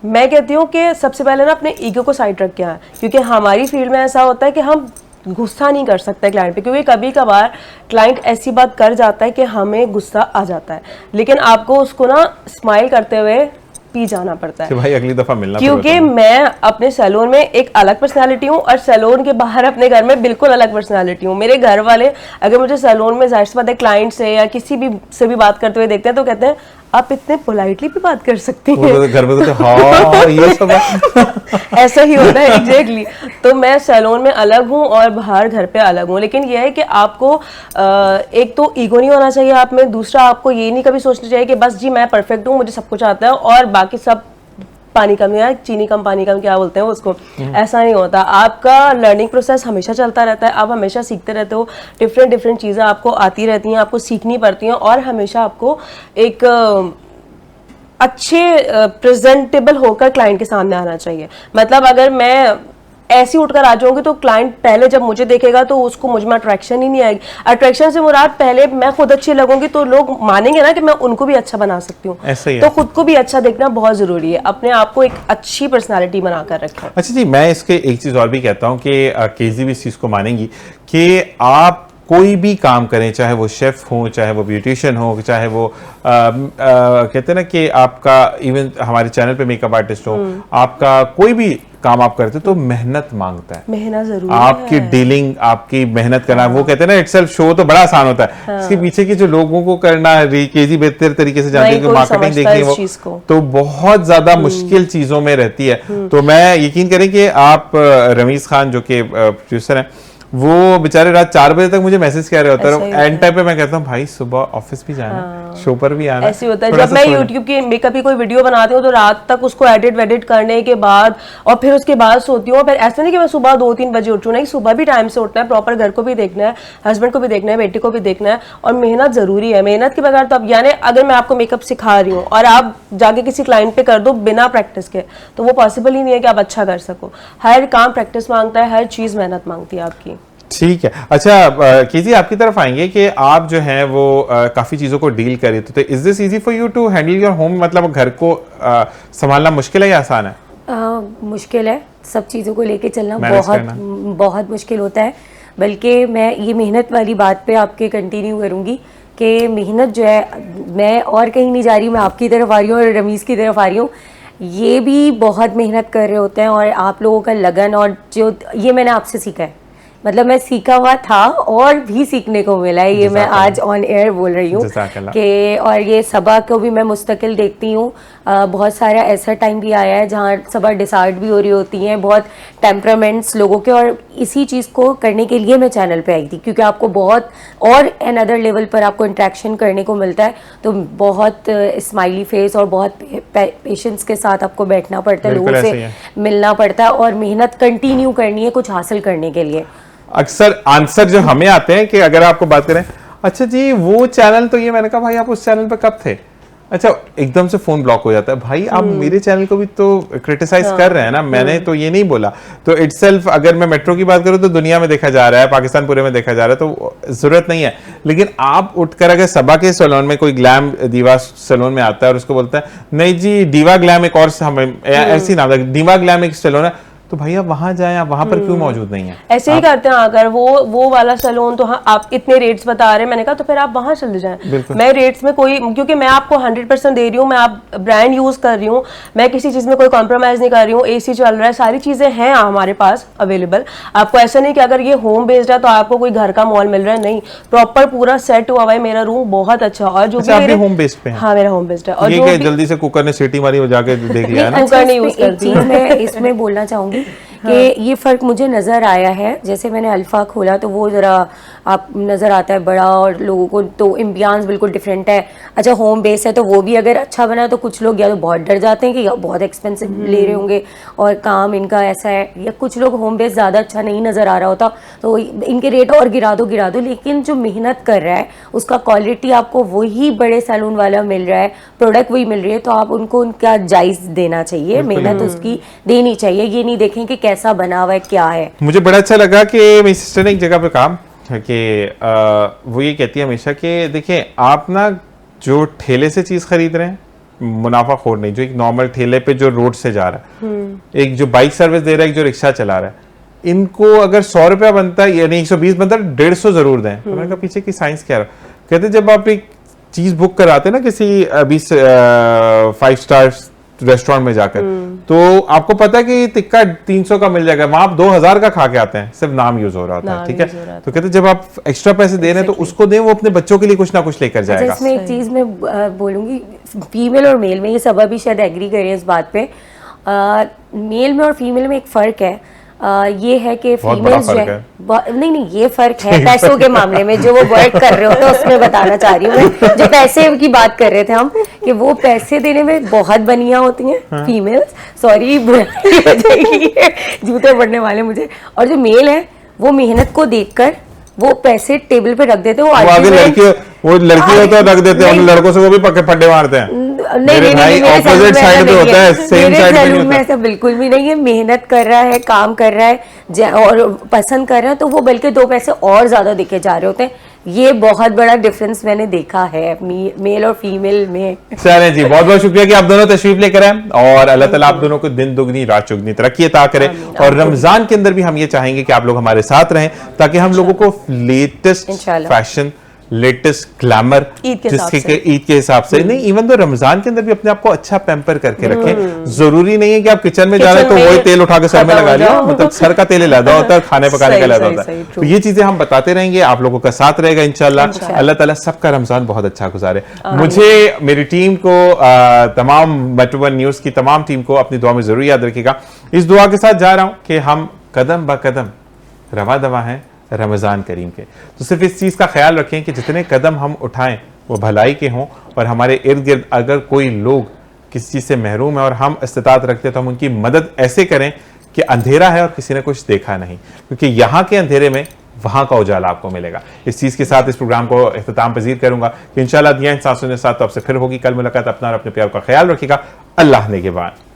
मैं कहती हूँ कि सबसे पहले ना अपने ईगो को साइड रख के आए, क्योंकि हमारी फील्ड में ऐसा होता है कि हम गुस्सा नहीं कर सकते क्लाइंट पे, क्योंकि कभी कभार क्लाइंट ऐसी बात कर जाता है कि हमें गुस्सा आ जाता है, लेकिन आपको उसको ना स्माइल करते हुए पी जाना पड़ता कि है। भाई अगली दफा मिलना क्योंकि पड़ेगा। मैं अपने सैलून में एक अलग पर्सनालिटी हूँ और सैलून के बाहर अपने घर में बिल्कुल अलग पर्सनालिटी हूँ। मेरे घर वाले अगर मुझे सैलून में जाहिर सी बात है क्लाइंट से या किसी भी से भी बात करते हुए देखते हैं तो कहते हैं आप इतने पोलाइटली भी बात कर सकती वो हैं। तो घर में तो हाँ ये सब है। ऐसा ही होता है एग्जैक्टली। तो मैं सैलून में अलग हूँ और बाहर घर पे अलग हूँ, लेकिन यह है कि आपको एक तो ईगो नहीं होना चाहिए आप में, दूसरा आपको ये नहीं कभी सोचना चाहिए कि बस जी मैं परफेक्ट हूँ, मुझे सब कुछ आता है और बाकी सब पानी कम या चीनी कम पानी कम क्या बोलते हैं उसको, ऐसा नहीं होता। आपका लर्निंग प्रोसेस हमेशा चलता रहता है, आप हमेशा सीखते रहते हो, डिफरेंट चीज़ें आपको आती रहती हैं, आपको सीखनी पड़ती हैं और हमेशा आपको एक अच्छे प्रेजेंटेबल होकर क्लाइंट के सामने आना चाहिए। मतलब अगर मैं ऐसी उठकर आ जाऊंगी तो क्लाइंट पहले जब मुझे देखेगा तो उसको मुझ में अट्रैक्शन ही नहीं आएगी। अट्रैक्शन से मुराद पहले मैं खुद अच्छी लगूंगी तो लोग मानेंगे ना कि मैं उनको भी अच्छा बना सकती हूँ। ऐसा ही है। तो खुद को भी अच्छा देखना बहुत जरूरी है, अपने आप को एक अच्छी पर्सनालिटी बनाकर रखें। अच्छा जी, मैं इसके एक चीज और भी कहता हूँ कि केजी भी इस चीज को मानेंगी कि आप कोई भी काम करें, चाहे वो शेफ हो, चाहे वो ब्यूटिशियन हो, चाहे वो कहते हैं ना कि आपका इवन हमारे चैनल पे मेकअप आर्टिस्ट हो, आपका कोई भी काम आप करते हो तो मेहनत मांगता है। मेहनत जरूरी आपकी है। डीलिंग, आपकी मेहनत करना, वो कहते हैं ना इटसेल्फ शो तो बड़ा आसान होता है, इसके पीछे की जो लोगों को करना केजी बेहतर तरीके से जानती है, कोई मार्केटिंग समझता देखनी है है इस चीज को। वो तो बहुत ज्यादा मुश्किल चीजों में रहती है। तो मैं यकीन करें कि आप रमीज खान जो कि प्रोड्यूसर हैं, वो बेचारे रात 4 बजे तक मुझे मैसेज कर रहे होते हैं, एंड टाइम पे मैं कहता हूँ भाई सुबह ऑफिस भी जाना, शो पर भी आना। ऐसे होता है जब मैं यूट्यूब की मेकअप की कोई वीडियो बनाती हूँ तो रात तक उसको एडिट करने के बाद और फिर उसके बाद सोती हूँ। फिर ऐसा नहीं कि मैं सुबह 2-3 बजे उठूँ, नहीं, सुबह भी टाइम से उठना है, प्रॉपर घर को भी देखना है, हस्बैंड को भी देखना है, बेटी को भी देखना है, और मेहनत जरूरी है। मेहनत के बगैर तो अब यानी अगर मैं आपको मेकअप सिखा रही हूँ और आप जाके किसी क्लाइंट पे कर दो बिना प्रैक्टिस के तो वो पॉसिबल ही नहीं है कि आप अच्छा कर सको। हर काम प्रैक्टिस मांगता है, हर चीज मेहनत मांगती है आपकी। ठीक है। अच्छा केजी, आपकी तरफ आएंगे कि आप जो हैं वो काफी चीजों को डील कर रहे थे, is this easy for you to handle your home? मतलब घर को संभालना मुश्किल है या आसान है? मुश्किल है, सब चीज़ों को लेके चलना Manage बहुत मुश्किल होता है। बल्कि मैं ये मेहनत वाली बात पे आपके कंटिन्यू करूँगी कि मेहनत जो है, मैं और कहीं नहीं जा रही, मैं आपकी तरफ आ रही हूँ और रमीज़ की तरफ आ रही हूँ। ये भी बहुत मेहनत कर रहे होते हैं और आप लोगों का लगन, और जो ये मैंने आपसे सीखा है, मतलब मैं सीखा हुआ था और भी सीखने को मिला है, ये मैं आज ऑन एयर बोल रही हूँ कि, और ये सबा को भी मैं मुस्तकिल देखती हूँ। बहुत सारा ऐसा टाइम भी आया है जहाँ सबा डिसाइड भी हो रही होती हैं, बहुत टेम्परामेंट्स लोगों के, और इसी चीज़ को करने के लिए मैं चैनल पे आई थी क्योंकि आपको बहुत और एन अदर लेवल पर आपको इंट्रैक्शन करने को मिलता है। तो बहुत स्माइली फेस और बहुत पेशेंस के साथ आपको बैठना पड़ता है, लोगों से मिलना पड़ता है और मेहनत कंटिन्यू करनी है कुछ हासिल करने के लिए। अक्सर आंसर जो हमें आते हैं कि अगर आपको बात करें, अच्छा जी वो चैनल, तो ये मैंने कहा भाई आप उस चैनल पे कब थे? अच्छा, एकदम से फोन ब्लॉक हो जाता है, भाई आप मेरे चैनल को भी तो क्रिटिसाइज कर रहे हैं ना, मैंने तो ये नहीं बोला। तो इटसेल्फ अगर मैं मेट्रो की बात करूं तो दुनिया में देखा जा रहा है, पाकिस्तान पूरे में देखा जा रहा है, तो जरूरत नहीं है। लेकिन आप उठकर अगर सबा के सैलून में कोई ग्लैम दीवा सैलून में आता है और उसको बोलता है नहीं जी डीवा ग्लैम एक और हमें ऐसी नाम है, डीवा ग्लैम एक सैलून है, तो भाई आप वहां जाएं, आप वहां पर क्यों मौजूद नहीं है? ऐसे ही करते हैं, अगर वो वाला सैलून तो हाँ आप इतने रेट्स बता रहे हैं, मैंने कहा तो फिर आप वहां चले जाएं। मैं रेट्स में कोई, क्योंकि मैं आपको 100% दे रही हूँ, मैं आप ब्रांड यूज कर रही हूँ, मैं किसी चीज में कोई कॉम्प्रोमाइज नहीं कर रही हूँ, एसी चल रहा है, सारी चीजें हैं हमारे पास अवेलेबल। आपको ऐसा नहीं कि अगर ये होम बेस्ड है तो आपको कोई घर का मॉल मिल रहा है, नहीं, प्रॉपर पूरा सेट हुआ हुआ है, मेरा रूम बहुत अच्छा। और जो भी होम बेस्ड पे है? हाँ मेरा होम बेस्ड है। और ये जल्दी से कुकर ने सीटी मारी, वो जाके देख लिया ना। कुकर नहीं यूज करती। मैं इसमें बोलना चाहूंगी कि ये फ़र्क मुझे नज़र आया है। जैसे मैंने अल्फ़ा खोला तो वो ज़रा आप नज़र आता है बड़ा, और लोगों को तो एम्बियंस बिल्कुल डिफरेंट है। अच्छा होम बेस है तो वो भी अगर अच्छा बना तो कुछ लोग या तो बहुत डर जाते हैं कि या बहुत एक्सपेंसिव ले रहे होंगे और काम इनका ऐसा है, या कुछ लोग होम बेस ज़्यादा अच्छा नहीं नज़र आ रहा होता तो इनके रेट और गिरा दो। लेकिन जो मेहनत कर रहा है उसका क्वालिटी आपको वही बड़े सैलून वाला मिल रहा है, प्रोडक्ट वही मिल रही है, तो आप उनको उनका जायज़ देना चाहिए, मेहनत उसकी देनी चाहिए। ये नहीं देखें कि कैसा बना हुआ है, क्या है। मुझे बड़ा अच्छा लगा कि मेरी सिस्टर ने एक जगह पे काम कि वो ये कहती है हमेशा कि देखिए आप ना जो ठेले से चीज खरीद रहे हैं, मुनाफाखोर नहीं, जो एक नॉर्मल ठेले पे जो रोड से जा रहा है, एक जो बाइक सर्विस दे रहा है, एक जो रिक्शा चला रहा है, इनको अगर 100 रुपया बनता है यानी 120 बनता है, 150 जरूर दें। तो मैंने कहा पीछे की साइंस क्या है? कहते जब आप एक चीज बुक कराते हैं ना किसी अभी 5 स्टार रेस्टोरेंट में जाकर, तो आपको पता है कि टिक्का 300 का मिल जाएगा, वहां आप 2000 का खा के आते हैं, सिर्फ नाम यूज हो रहा होता है। ठीक है, तो कहते जब आप एक्स्ट्रा पैसे दे रहे हैं तो उसको दें, वो अपने बच्चों के लिए कुछ ना कुछ लेकर जाएगा। इसमें एक चीज मैं बोलूंगी, फीमेल और मेल में, ये सब भी शायद एग्री करें इस बात पे, मेल में और फीमेल में एक फर्क है। ये है कि फीमेल्स जो है, नहीं ये फर्क है पैसों के मामले में, जो वो वर्क कर रहे होते हैं उसमें बताना चाह रही हूँ मैं। जो पैसे की बात कर रहे थे हम, कि वो पैसे देने में बहुत बनिया होती हैं फीमेल्स, सॉरी बुराई हो जाएगी, जूते पड़ने वाले मुझे। और जो मेल है वो मेहनत को देखकर वो पैसे टेबल पे रख देते हैं, वो लड़की हो तो रख देते हैं, लड़कों से वो भी पक्के फड्डे मारते हैं। मेरे भाई opposite side पे होता है, same side पे नहीं सैलून में होता। ऐसा बिल्कुल भी नहीं है। मेहनत कर रहा है, काम कर रहा है और पसंद कर रहा है, तो वो बल्कि 2 पैसे और ज्यादा दिखे जा रहे होते हैं। ये बहुत बड़ा डिफरेंस मैंने देखा है मेल और फीमेल में। चलें जी, बहुत बहुत शुक्रिया कि आप दोनों तशरीफ लेकर आए, और अल्लाह ताला आप दोनों को दिन दुगनी रात चौगुनी तरक्की अता करे। और रमजान के अंदर भी हम ये चाहेंगे कि आप लोग हमारे साथ रहें, ताकि हम लोगों को लेटेस्ट इंशाल्लाह। फैशन, लेटेस्ट ग्लैमर, ईद के हिसाब जिसके से। ईद के हिसाब से नहीं, इवन तो रमजान के अंदर भी अपने आप को अच्छा पैम्पर करके रखें। जरूरी नहीं है कि आप किचन में जा रहे हैं तो किचन में वही तेल उठा के सर में खत्म लगा हो लिया, जाओ। मतलब सर का तेल लगा होता है, खाने पकाने का सही, लगा सही, होता है। सही, तो true। ये चीजें हम बताते रहेंगे, आप लोगों का साथ रहेगा इंशाल्लाह। अल्लाह ताला सबका रमजान बहुत अच्छा गुजारे। मुझे, मेरी टीम को, तमाम मेट्रो वन न्यूज की तमाम टीम को अपनी दुआ में जरूर याद रखिएगा। इस दुआ के साथ जा रहा हूं कि हम कदम ब कदम रवा दवा हैं रमजान करीम के। तो सिर्फ इस चीज का ख्याल रखें कि जितने कदम हम उठाएं वो भलाई के हों, और हमारे इर्द गिर्द अगर कोई लोग किसी चीज से महरूम है और हम इस्तिताअत रखते हैं तो हम उनकी मदद ऐसे करें कि अंधेरा है और किसी ने कुछ देखा नहीं, क्योंकि यहाँ के अंधेरे में वहां का उजाला आपको मिलेगा। इस चीज के साथ इस प्रोग्राम को इख्तिताम पजीर करूंगा कि इंशाल्लाह दिया इंसान साथ तो आपसे फिर होगी। कल मुलाकात। अपना और अपने प्यार का ख्याल रखिएगा। अल्लाह ने के बाद।